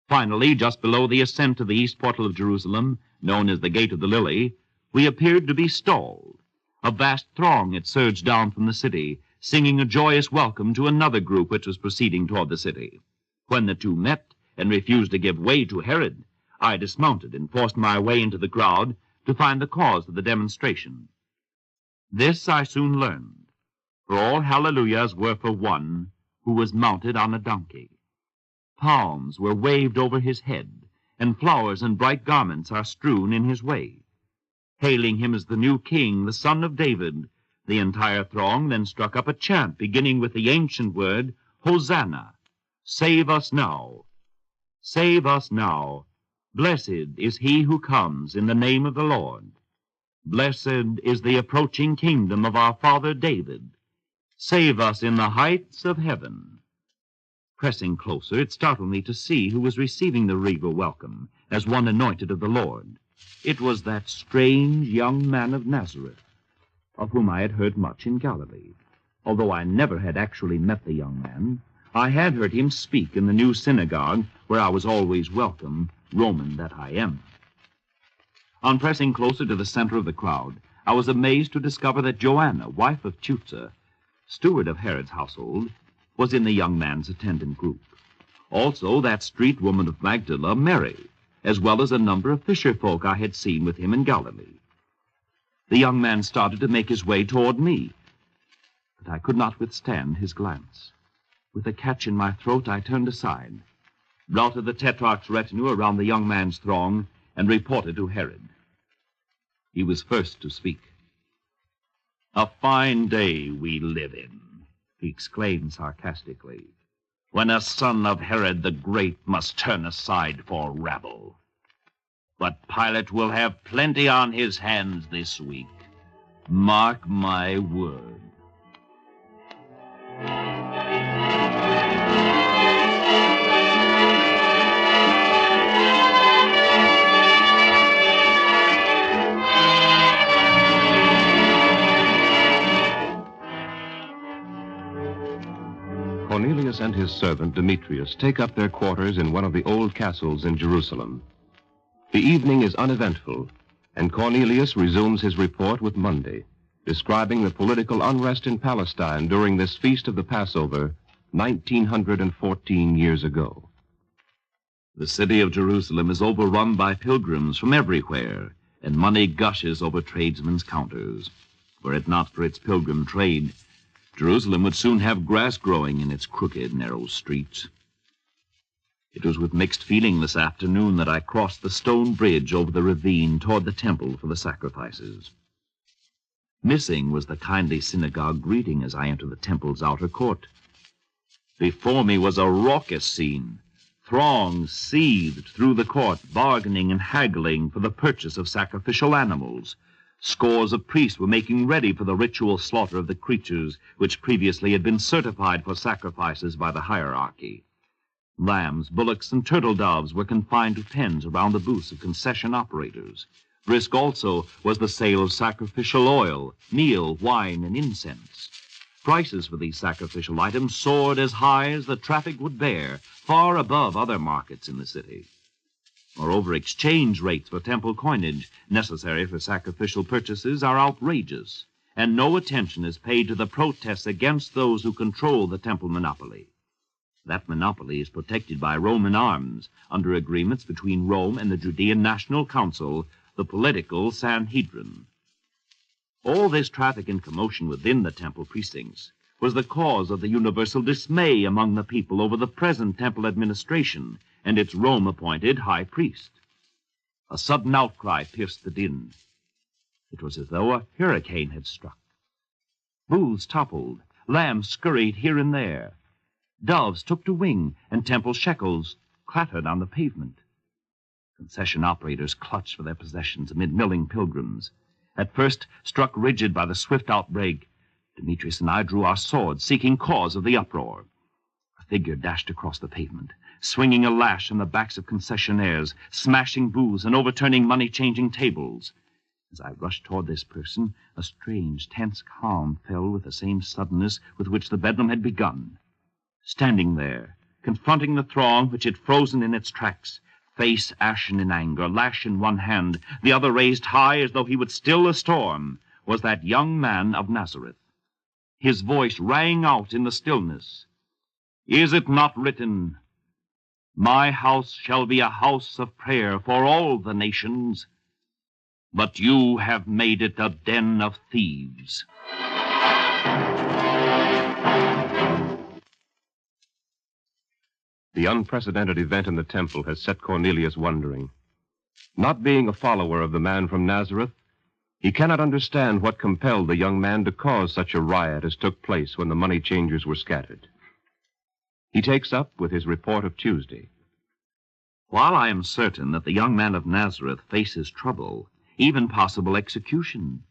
Finally, just below the ascent of the east portal of Jerusalem, known as the Gate of the Lily, we appeared to be stalled. A vast throng had surged down from the city, singing a joyous welcome to another group which was proceeding toward the city. When the two met and refused to give way to Herod, I dismounted and forced my way into the crowd to find the cause of the demonstration. This I soon learned, for all hallelujahs were for one who was mounted on a donkey. Palms were waved over his head, and flowers and bright garments are strewn in his way. Hailing him as the new king, the son of David, the entire throng then struck up a chant beginning with the ancient word, Hosanna, save us now. Save us now. Blessed is he who comes in the name of the Lord. Blessed is the approaching kingdom of our father David. Save us in the heights of heaven. Pressing closer, it startled me to see who was receiving the regal welcome as one anointed of the Lord. It was that strange young man of Nazareth, of whom I had heard much in Galilee. Although I never had actually met the young man, I had heard him speak in the new synagogue where I was always welcome, Roman that I am. On pressing closer to the center of the crowd, I was amazed to discover that Joanna, wife of Chuza, steward of Herod's household, was in the young man's attendant group. Also that street woman of Magdala, Mary, as well as a number of fisher folk I had seen with him in Galilee. The young man started to make his way toward me, but I could not withstand his glance. With a catch in my throat, I turned aside, routed the tetrarch's retinue around the young man's throng, and reported to Herod. He was first to speak. "A fine day we live in," he exclaimed sarcastically, "when a son of Herod the Great must turn aside for rabble. But Pilate will have plenty on his hands this week. Mark my word." Cornelius and his servant Demetrius take up their quarters in one of the old castles in Jerusalem. The evening is uneventful, and Cornelius resumes his report with Monday, describing the political unrest in Palestine during this feast of the Passover 1914 years ago. The city of Jerusalem is overrun by pilgrims from everywhere, and money gushes over tradesmen's counters. Were it not for its pilgrim trade, Jerusalem would soon have grass growing in its crooked, narrow streets. It was with mixed feeling this afternoon that I crossed the stone bridge over the ravine toward the temple for the sacrifices. Missing was the kindly synagogue greeting as I entered the temple's outer court. Before me was a raucous scene. Throngs seethed through the court, bargaining and haggling for the purchase of sacrificial animals. Scores of priests were making ready for the ritual slaughter of the creatures which previously had been certified for sacrifices by the hierarchy. Lambs, bullocks, and turtle doves were confined to pens around the booths of concession operators. Brisk also was the sale of sacrificial oil, meal, wine, and incense. Prices for these sacrificial items soared as high as the traffic would bear, far above other markets in the city. Moreover, exchange rates for temple coinage necessary for sacrificial purchases are outrageous, and no attention is paid to the protests against those who control the temple monopoly. That monopoly is protected by Roman arms under agreements between Rome and the Judean National Council, the political Sanhedrin. All this traffic and commotion within the temple precincts was the cause of the universal dismay among the people over the present temple administration and its Rome-appointed high priest. A sudden outcry pierced the din. It was as though a hurricane had struck. Booths toppled, lambs scurried here and there. Doves took to wing, and temple shekels clattered on the pavement. Concession operators clutched for their possessions amid milling pilgrims. At first, struck rigid by the swift outbreak, Demetrius and I drew our swords, seeking cause of the uproar. A figure dashed across the pavement, swinging a lash on the backs of concessionaires, smashing booths and overturning money-changing tables. As I rushed toward this person, a strange, tense calm fell with the same suddenness with which the bedlam had begun. Standing there, confronting the throng which had frozen in its tracks, face ashen in anger, lash in one hand, the other raised high as though he would still a storm, was that young man of Nazareth. His voice rang out in the stillness. "Is it not written, 'My house shall be a house of prayer for all the nations'? But you have made it a den of thieves." The unprecedented event in the temple has set Cornelius wondering. Not being a follower of the man from Nazareth, he cannot understand what compelled the young man to cause such a riot as took place when the money changers were scattered. He takes up with his report of Tuesday. While I am certain that the young man of Nazareth faces trouble, even possible execution,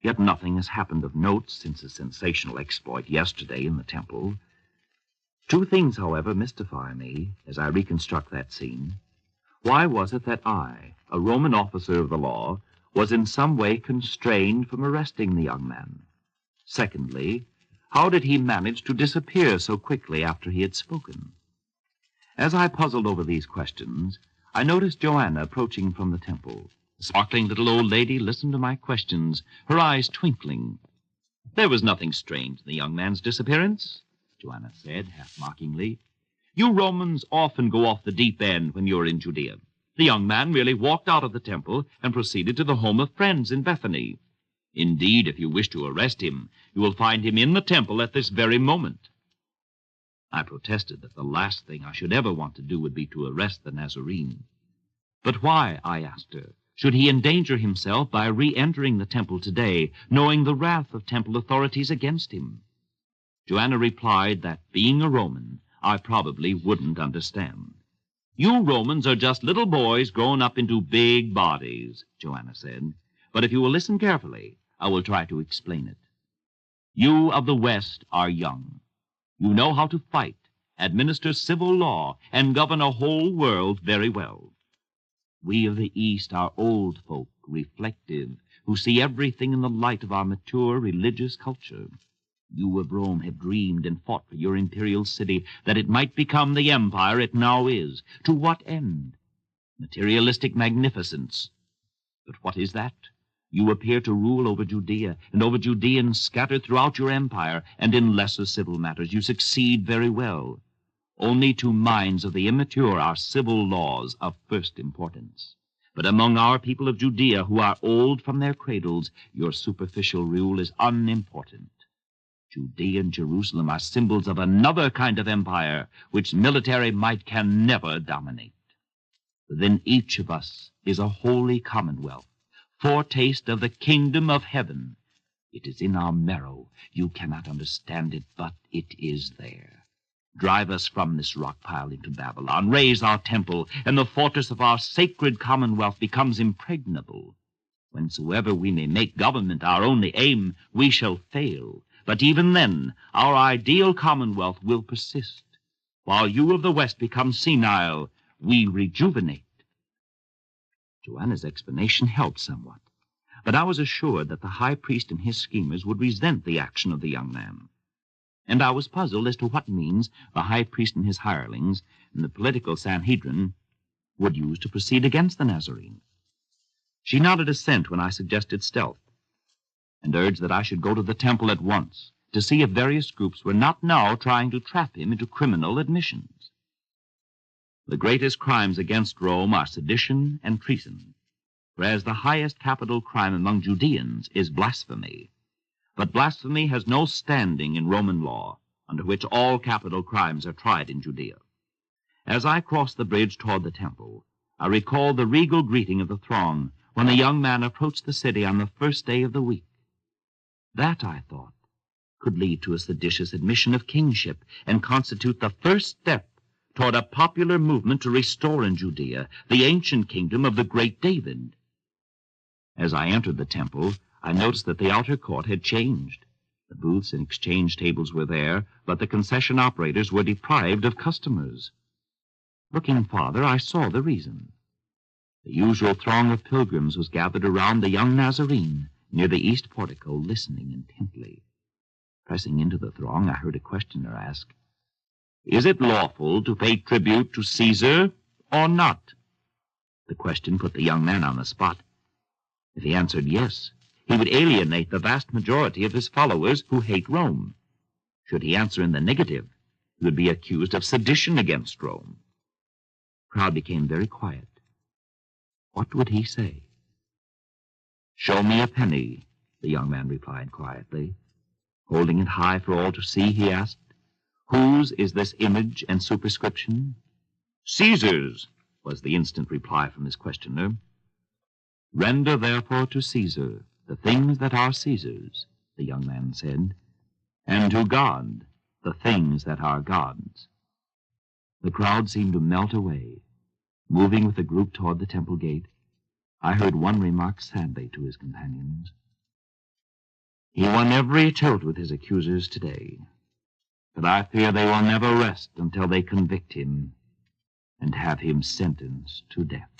yet nothing has happened of note since his sensational exploit yesterday in the temple. Two things, however, mystify me as I reconstruct that scene. Why was it that I, a Roman officer of the law, was in some way constrained from arresting the young man? Secondly, how did he manage to disappear so quickly after he had spoken? As I puzzled over these questions, I noticed Joanna approaching from the temple. The sparkling little old lady listened to my questions, her eyes twinkling. "There was nothing strange in the young man's disappearance," Joanna said, half mockingly. "You Romans often go off the deep end when you're in Judea. The young man merely walked out of the temple and proceeded to the home of friends in Bethany. Indeed, if you wish to arrest him, you will find him in the temple at this very moment." I protested that the last thing I should ever want to do would be to arrest the Nazarene. But why, I asked her, should he endanger himself by re-entering the temple today, knowing the wrath of temple authorities against him? Joanna replied that, being a Roman, I probably wouldn't understand. "You Romans are just little boys grown up into big bodies," Joanna said. "But if you will listen carefully, I will try to explain it. You of the West are young. You know how to fight, administer civil law, and govern a whole world very well. We of the East are old folk, reflective, who see everything in the light of our mature religious culture. You of Rome have dreamed and fought for your imperial city, that it might become the empire it now is. To what end? Materialistic magnificence. But what is that? You appear to rule over Judea, and over Judeans scattered throughout your empire, and in lesser civil matters you succeed very well. Only to minds of the immature are civil laws of first importance. But among our people of Judea, who are old from their cradles, your superficial rule is unimportant. Judea and Jerusalem are symbols of another kind of empire, which military might can never dominate. Within each of us is a holy commonwealth, foretaste of the kingdom of heaven. It is in our marrow. You cannot understand it, but it is there. Drive us from this rock pile into Babylon, raise our temple, and the fortress of our sacred commonwealth becomes impregnable. Whensoever we may make government our only aim, we shall fail. But even then, our ideal commonwealth will persist. While you of the West become senile, we rejuvenate. Joanna's explanation helped somewhat, but I was assured that the high priest and his schemers would resent the action of the young man. And I was puzzled as to what means the high priest and his hirelings and the political Sanhedrin would use to proceed against the Nazarene. She nodded assent when I suggested stealth, and urged that I should go to the temple at once to see if various groups were not now trying to trap him into criminal admissions. The greatest crimes against Rome are sedition and treason, whereas the highest capital crime among Judeans is blasphemy. But blasphemy has no standing in Roman law, under which all capital crimes are tried in Judea. As I crossed the bridge toward the temple, I recalled the regal greeting of the throng when the young man approached the city on the first day of the week. That, I thought, could lead to a seditious admission of kingship and constitute the first step toward a popular movement to restore in Judea the ancient kingdom of the great David. As I entered the temple, I noticed that the outer court had changed. The booths and exchange tables were there, but the concession operators were deprived of customers. Looking farther, I saw the reason. The usual throng of pilgrims was gathered around the young Nazarene near the east portico, listening intently. Pressing into the throng, I heard a questioner ask, "Is it lawful to pay tribute to Caesar or not?" The question put the young man on the spot. If he answered yes, he would alienate the vast majority of his followers who hate Rome. Should he answer in the negative, he would be accused of sedition against Rome. The crowd became very quiet. What would he say? "Show me a penny," the young man replied quietly. Holding it high for all to see, he asked, "Whose is this image and superscription?" "Caesar's," was the instant reply from his questioner. "Render therefore to Caesar the things that are Caesar's," the young man said, "and to God the things that are God's." The crowd seemed to melt away. Moving with the group toward the temple gate, I heard one remark sadly to his companions, "He won every tilt with his accusers today, but I fear they will never rest until they convict him and have him sentenced to death."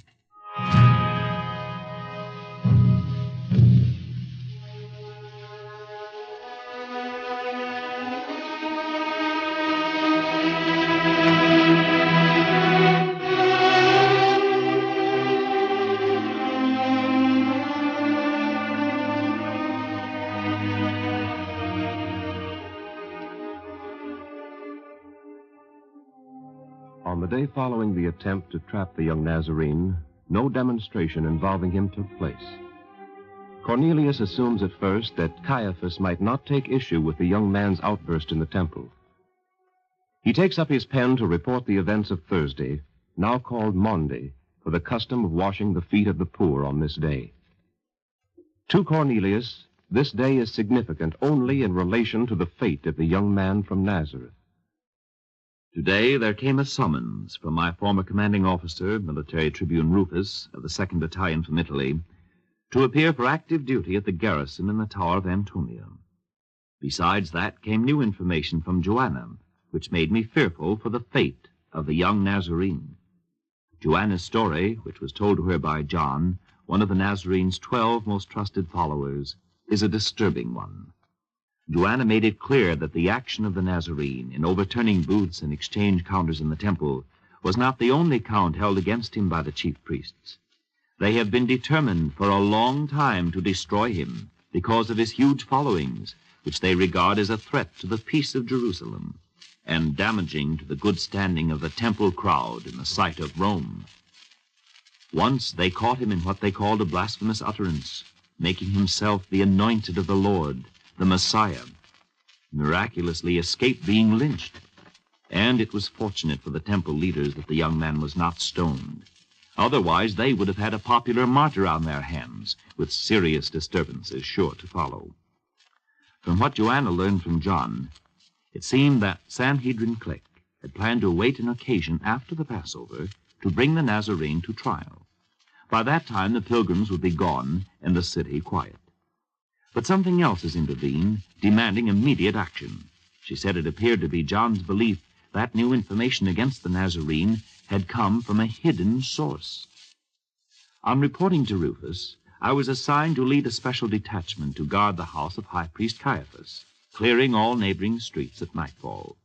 On the day following the attempt to trap the young Nazarene, no demonstration involving him took place. Cornelius assumes at first that Caiaphas might not take issue with the young man's outburst in the temple. He takes up his pen to report the events of Thursday, now called Maundy, for the custom of washing the feet of the poor on this day. To Cornelius, this day is significant only in relation to the fate of the young man from Nazareth. Today there came a summons from my former commanding officer, Military Tribune Rufus, of the 2nd Battalion from Italy, to appear for active duty at the garrison in the Tower of Antonia. Besides that came new information from Joanna, which made me fearful for the fate of the young Nazarene. Joanna's story, which was told to her by John, one of the Nazarene's 12 most trusted followers, is a disturbing one. Joanna made it clear that the action of the Nazarene in overturning booths and exchange counters in the temple was not the only count held against him by the chief priests. They have been determined for a long time to destroy him because of his huge followings, which they regard as a threat to the peace of Jerusalem and damaging to the good standing of the temple crowd in the sight of Rome. Once they caught him in what they called a blasphemous utterance, making himself the anointed of the Lord, the Messiah, miraculously escaped being lynched. And it was fortunate for the temple leaders that the young man was not stoned. Otherwise, they would have had a popular martyr on their hands, with serious disturbances sure to follow. From what Joanna learned from John, it seemed that Sanhedrin clique had planned to await an occasion after the Passover to bring the Nazarene to trial. By that time, the pilgrims would be gone and the city quiet. But something else has intervened, demanding immediate action. She said it appeared to be John's belief that new information against the Nazarene had come from a hidden source. On reporting to Rufus, I was assigned to lead a special detachment to guard the house of High Priest Caiaphas, clearing all neighboring streets at nightfall.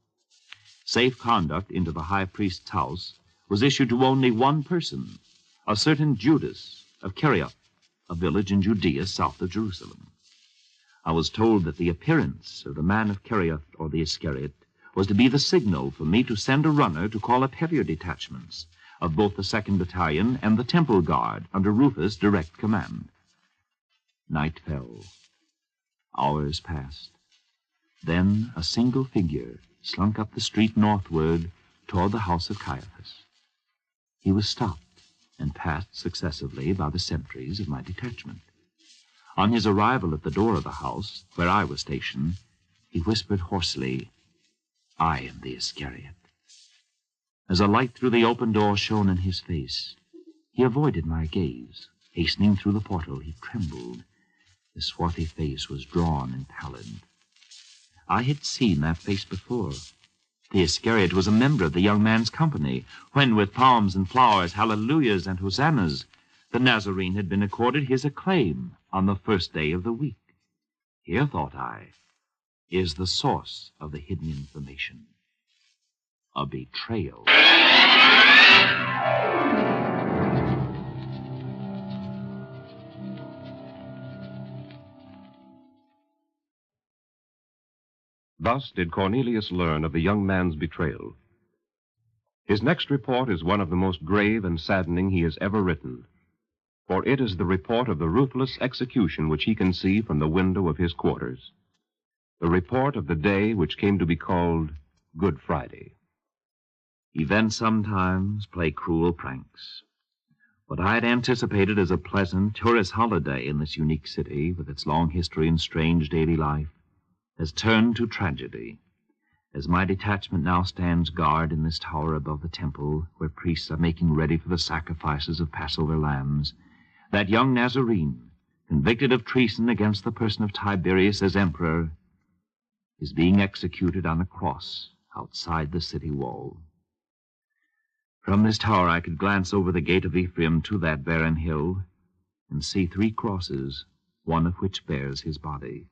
Safe conduct into the high priest's house was issued to only one person, a certain Judas of Kerioth, a village in Judea south of Jerusalem. I was told that the appearance of the man of Kerioth, or the Iscariot, was to be the signal for me to send a runner to call up heavier detachments of both the 2nd Battalion and the Temple Guard under Rufus' direct command. Night fell. Hours passed. Then a single figure slunk up the street northward toward the house of Caiaphas. He was stopped and passed successively by the sentries of my detachment. On his arrival at the door of the house, where I was stationed, he whispered hoarsely, "I am the Iscariot." As a light through the open door shone in his face, he avoided my gaze. Hastening through the portal, he trembled. His swarthy face was drawn and pallid. I had seen that face before. The Iscariot was a member of the young man's company, when with palms and flowers, hallelujahs and hosannas, the Nazarene had been accorded his acclaim on the first day of the week. Here, thought I, is the source of the hidden information. A betrayal. Thus did Cornelius learn of the young man's betrayal. His next report is one of the most grave and saddening he has ever written, for it is the report of the ruthless execution which he can see from the window of his quarters. The report of the day which came to be called Good Friday. Events sometimes play cruel pranks. What I had anticipated as a pleasant tourist holiday in this unique city, with its long history and strange daily life, has turned to tragedy. As my detachment now stands guard in this tower above the temple, where priests are making ready for the sacrifices of Passover lambs, that young Nazarene, convicted of treason against the person of Tiberius as emperor, is being executed on a cross outside the city wall. From this tower I could glance over the gate of Ephraim to that barren hill and see 3 crosses, one of which bears his body.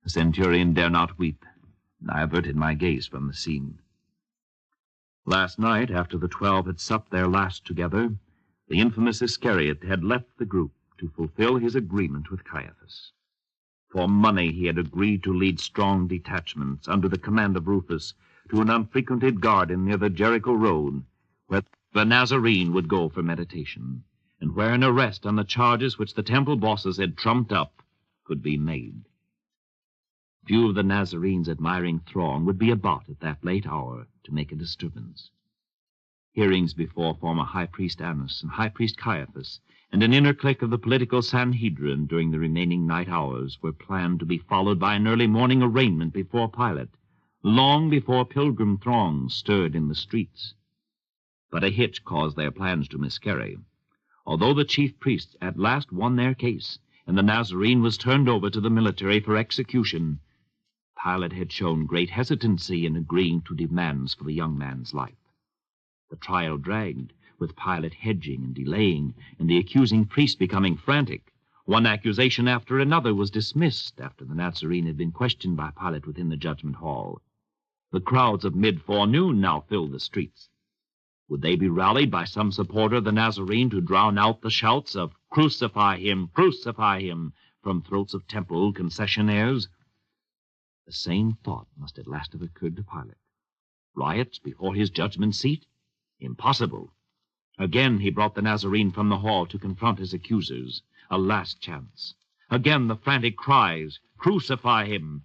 The centurion dare not weep, and I averted my gaze from the scene. Last night, after the 12 had supped their last together, the infamous Iscariot had left the group to fulfill his agreement with Caiaphas. For money he had agreed to lead strong detachments under the command of Rufus to an unfrequented garden near the Jericho road, where the Nazarene would go for meditation, and where an arrest on the charges which the temple bosses had trumped up could be made. Few of the Nazarene's admiring throng would be about at that late hour to make a disturbance. Hearings before former High Priest Annas and High Priest Caiaphas and an inner clique of the political Sanhedrin during the remaining night hours were planned to be followed by an early morning arraignment before Pilate, long before pilgrim throngs stirred in the streets. But a hitch caused their plans to miscarry. Although the chief priests at last won their case and the Nazarene was turned over to the military for execution, Pilate had shown great hesitancy in agreeing to demands for the young man's life. The trial dragged, with Pilate hedging and delaying, and the accusing priest becoming frantic, One accusation after another was dismissed after the Nazarene had been questioned by Pilate within the judgment hall. The crowds of mid-forenoon now filled the streets. Would they be rallied by some supporter of the Nazarene to drown out the shouts of crucify him, from throats of temple concessionaires? The same thought must at last have occurred to Pilate. Riots before his judgment seat? Impossible. Again he brought the Nazarene from the hall to confront his accusers. A last chance. Again the frantic cries, crucify him.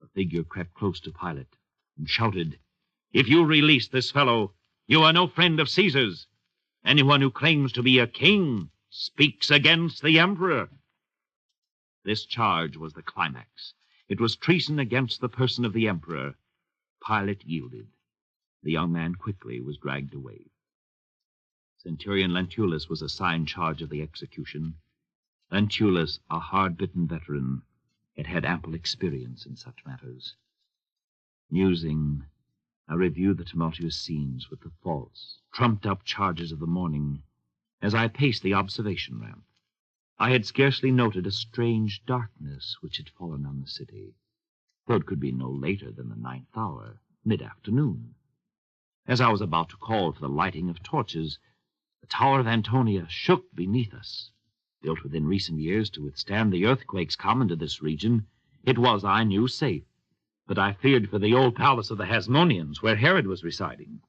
The figure crept close to Pilate and shouted, if you release this fellow, you are no friend of Caesar's. Anyone who claims to be a king speaks against the emperor. This charge was the climax. It was treason against the person of the emperor. Pilate yielded. The young man quickly was dragged away. Centurion Lentulus was assigned charge of the execution. Lentulus, a hard-bitten veteran, had had ample experience in such matters. Musing, I reviewed the tumultuous scenes with the false, trumped-up charges of the morning as I paced the observation ramp. I had scarcely noted a strange darkness which had fallen on the city, though it could be no later than the 9th hour, mid-afternoon. As I was about to call for the lighting of torches, the Tower of Antonia shook beneath us. Built within recent years to withstand the earthquakes common to this region, it was, I knew, safe. But I feared for the old palace of the Hasmoneans, where Herod was residing.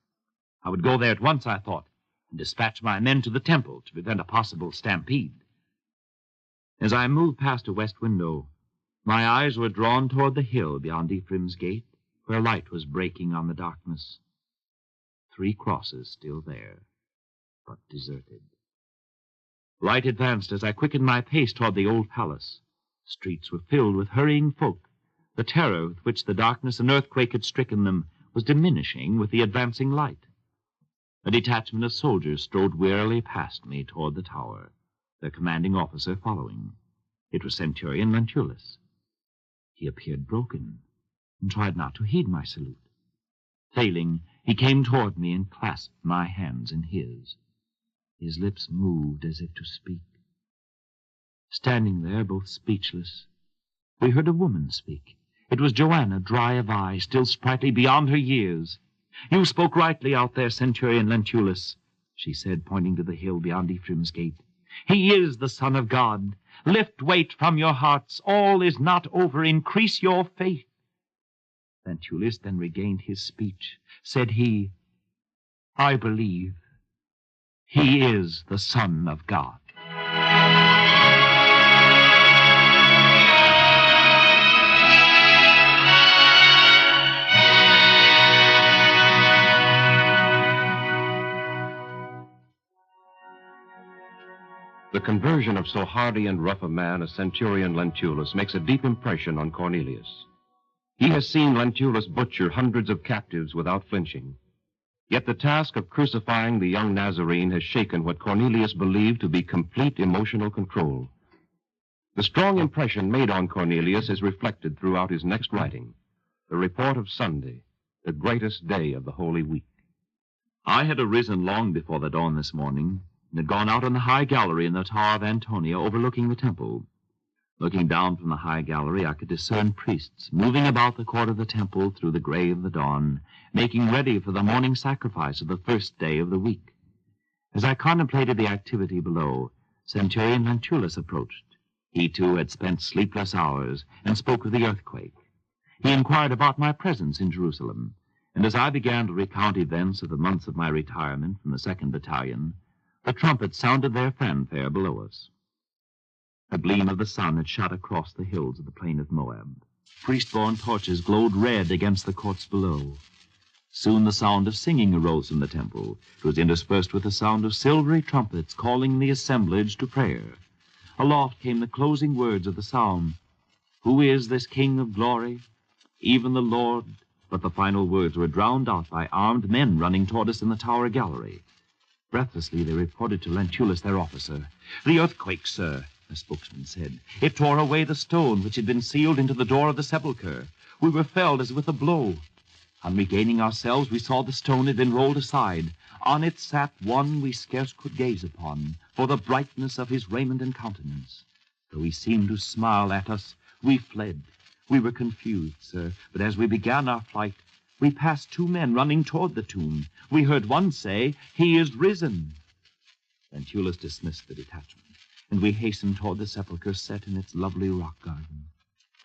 I would go there at once, I thought, and dispatch my men to the temple to prevent a possible stampede. As I moved past a west window, my eyes were drawn toward the hill beyond Ephraim's gate, where light was breaking on the darkness. 3 crosses still there, but deserted. Light advanced as I quickened my pace toward the old palace. Streets were filled with hurrying folk. The terror with which the darkness and earthquake had stricken them was diminishing with the advancing light. A detachment of soldiers strode wearily past me toward the tower, their commanding officer following. It was Centurion Lentulus. He appeared broken and tried not to heed my salute. Failing, he came toward me and clasped my hands in his. His lips moved as if to speak. Standing there, both speechless, we heard a woman speak. It was Joanna, dry of eye, still sprightly beyond her years. You spoke rightly out there, Centurion Lentulus, she said, pointing to the hill beyond Ephraim's gate. He is the Son of God. Lift weight from your hearts. All is not over. Increase your faith. Lentulus then regained his speech. Said he, I believe. He is the Son of God. The conversion of so hardy and rough a man as Centurion Lentulus makes a deep impression on Cornelius. He has seen Lentulus butcher hundreds of captives without flinching. Yet the task of crucifying the young Nazarene has shaken what Cornelius believed to be complete emotional control. The strong impression made on Cornelius is reflected throughout his next writing, the report of Sunday, the greatest day of the Holy Week. I had arisen long before the dawn this morning and had gone out on the high gallery in the Tower of Antonia overlooking the temple. Looking down from the high gallery, I could discern priests moving about the court of the temple through the gray of the dawn, making ready for the morning sacrifice of the first day of the week. As I contemplated the activity below, Centurion Lentulus approached. He, too, had spent sleepless hours and spoke of the earthquake. He inquired about my presence in Jerusalem, and as I began to recount events of the months of my retirement from the 2nd Battalion, the trumpets sounded their fanfare below us. A gleam of the sun had shot across the hills of the plain of Moab. Priest-borne torches glowed red against the courts below. Soon the sound of singing arose from the temple. It was interspersed with the sound of silvery trumpets calling the assemblage to prayer. Aloft came the closing words of the psalm, Who is this King of glory? Even the Lord. But the final words were drowned out by armed men running toward us in the tower gallery. Breathlessly, they reported to Lentulus, their officer. The earthquake, sir, the spokesman said. It tore away the stone which had been sealed into the door of the sepulchre. We were felled as with a blow. On regaining ourselves, we saw the stone had been rolled aside. On it sat one we scarce could gaze upon, for the brightness of his raiment and countenance. Though he seemed to smile at us, we fled. We were confused, sir, but as we began our flight, we passed 2 men running toward the tomb. We heard one say, "He is risen." Then Tullus dismissed the detachment, and we hastened toward the sepulchre set in its lovely rock garden.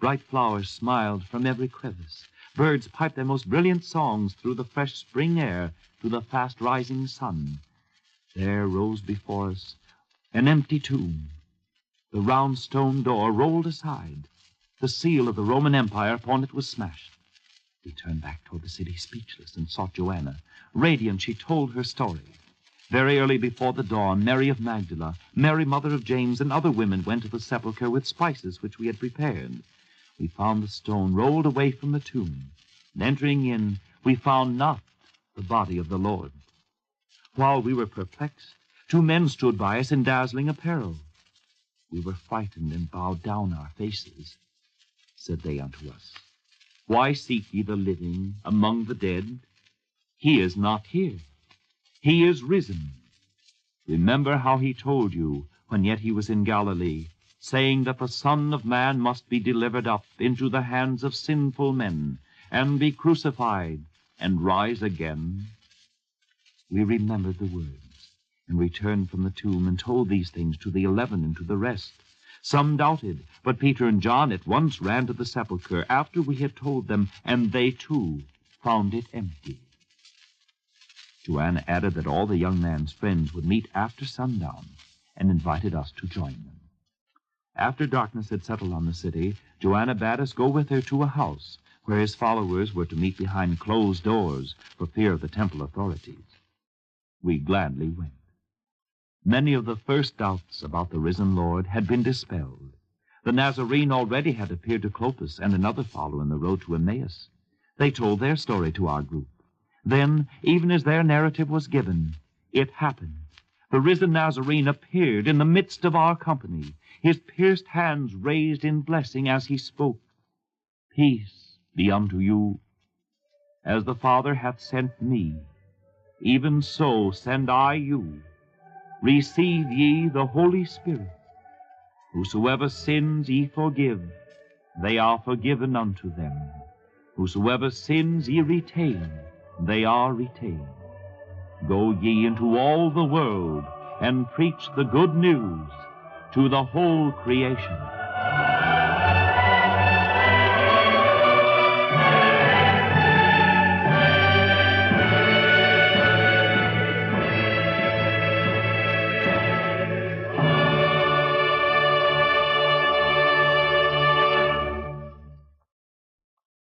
Bright flowers smiled from every crevice. Birds piped their most brilliant songs through the fresh spring air to the fast-rising sun. There rose before us an empty tomb. The round stone door rolled aside. The seal of the Roman Empire upon it was smashed. We turned back toward the city speechless and sought Joanna. Radiant, she told her story. Very early before the dawn, Mary of Magdala, Mary, mother of James, and other women went to the sepulchre with spices which we had prepared. We found the stone rolled away from the tomb, and entering in, we found not the body of the Lord. While we were perplexed, 2 men stood by us in dazzling apparel. We were frightened and bowed down our faces. Said they unto us, "Why seek ye the living among the dead? He is not here. He is risen. Remember how he told you, when yet he was in Galilee, saying that the Son of Man must be delivered up into the hands of sinful men, and be crucified, and rise again." We remembered the words, and returned from the tomb and told these things to the 11 and to the rest. Some doubted, but Peter and John at once ran to the sepulchre after we had told them, and they too found it empty. Joanna added that all the young man's friends would meet after sundown, and invited us to join them. After darkness had settled on the city, Joanna bade us go with her to a house where his followers were to meet behind closed doors for fear of the temple authorities. We gladly went. Many of the first doubts about the risen Lord had been dispelled. The Nazarene already had appeared to Clopas and another follower on the road to Emmaus. They told their story to our group. Then, even as their narrative was given, it happened. The risen Nazarene appeared in the midst of our company, his pierced hands raised in blessing as he spoke. "Peace be unto you. As the Father hath sent me, even so send I you. Receive ye the Holy Spirit. Whosoever sins ye forgive, they are forgiven unto them. Whosoever sins ye retain, they are retained. Go ye into all the world and preach the good news to the whole creation."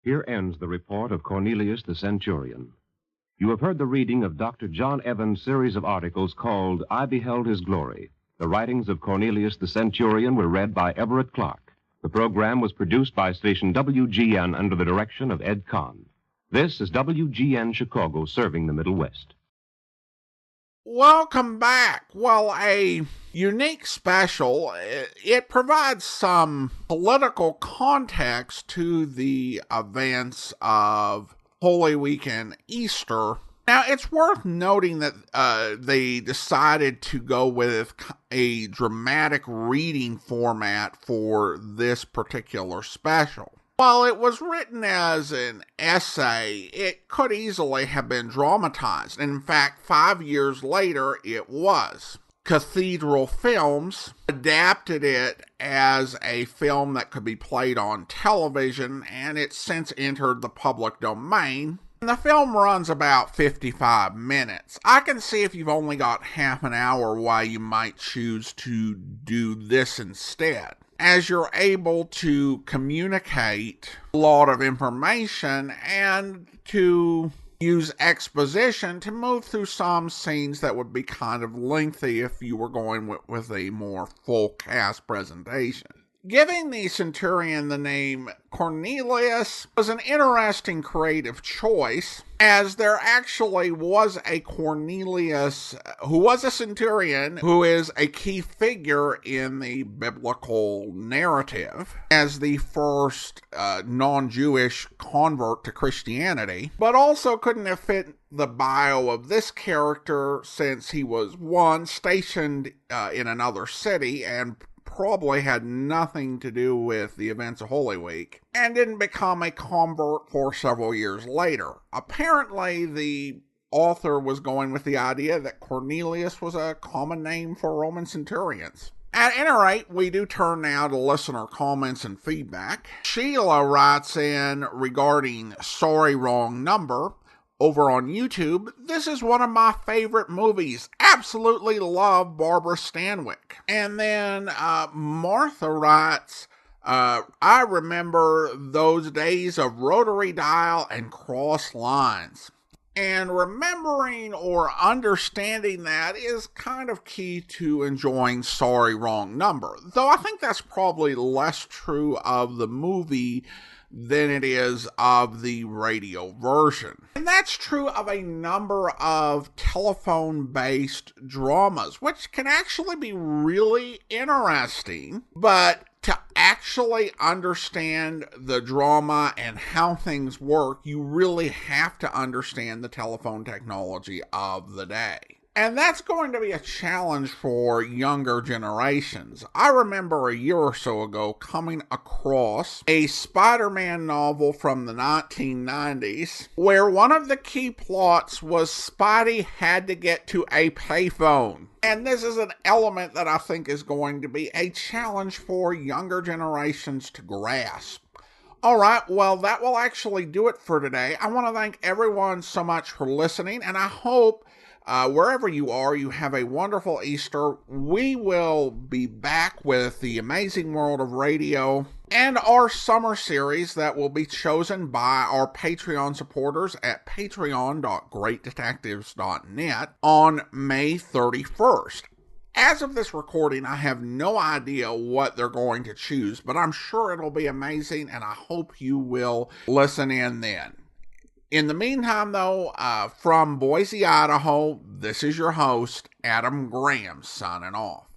Here ends the report of Cornelius the Centurion. You have heard the reading of Dr. John Evans' series of articles called I Beheld His Glory. The writings of Cornelius the Centurion were read by Everett Clark. The program was produced by station WGN under the direction of Ed Kahn. This is WGN Chicago, serving the Middle West. Welcome back. Well, a unique special. It provides some political context to the events of Holy Week and Easter. Now, it's worth noting that they decided to go with a dramatic reading format for this particular special. While it was written as an essay, it could easily have been dramatized. In fact, 5 years later, it was. Cathedral Films adapted it as a film that could be played on television, and it's since entered the public domain. And the film runs about 55 minutes. I can see if you've only got half an hour why you might choose to do this instead, as you're able to communicate a lot of information and to use exposition to move through some scenes that would be kind of lengthy if you were going with a more full cast presentation. Giving the centurion the name Cornelius was an interesting creative choice, as there actually was a Cornelius who was a centurion who is a key figure in the biblical narrative as the first non-Jewish convert to Christianity, but also couldn't have fit the bio of this character since he was, one, stationed in another city and probably had nothing to do with the events of Holy Week, and didn't become a convert for several years later. Apparently, the author was going with the idea that Cornelius was a common name for Roman centurions. At any rate, we do turn now to listener comments and feedback. Sheila writes in regarding Sorry Wrong Number. Over on YouTube, this is one of my favorite movies. Absolutely love Barbara Stanwyck. And then Martha writes, I remember those days of rotary dial and cross lines. And remembering or understanding that is kind of key to enjoying Sorry Wrong Number. Though I think that's probably less true of the movie than it is of the radio version. And that's true of a number of telephone-based dramas, which can actually be really interesting, but to actually understand the drama and how things work, you really have to understand the telephone technology of the day. And that's going to be a challenge for younger generations. I remember a year or so ago coming across a Spider-Man novel from the 1990s where one of the key plots was Spidey had to get to a payphone. And this is an element that I think is going to be a challenge for younger generations to grasp. All right, well, that will actually do it for today. I want to thank everyone so much for listening, and I hope wherever you are, you have a wonderful Easter. We will be back with the Amazing World of Radio and our summer series that will be chosen by our Patreon supporters at patreon.greatdetectives.net on May 31st. As of this recording, I have no idea what they're going to choose, but I'm sure it'll be amazing, and I hope you will listen in then. In the meantime, though, from Boise, Idaho, this is your host, Adam Graham, signing off.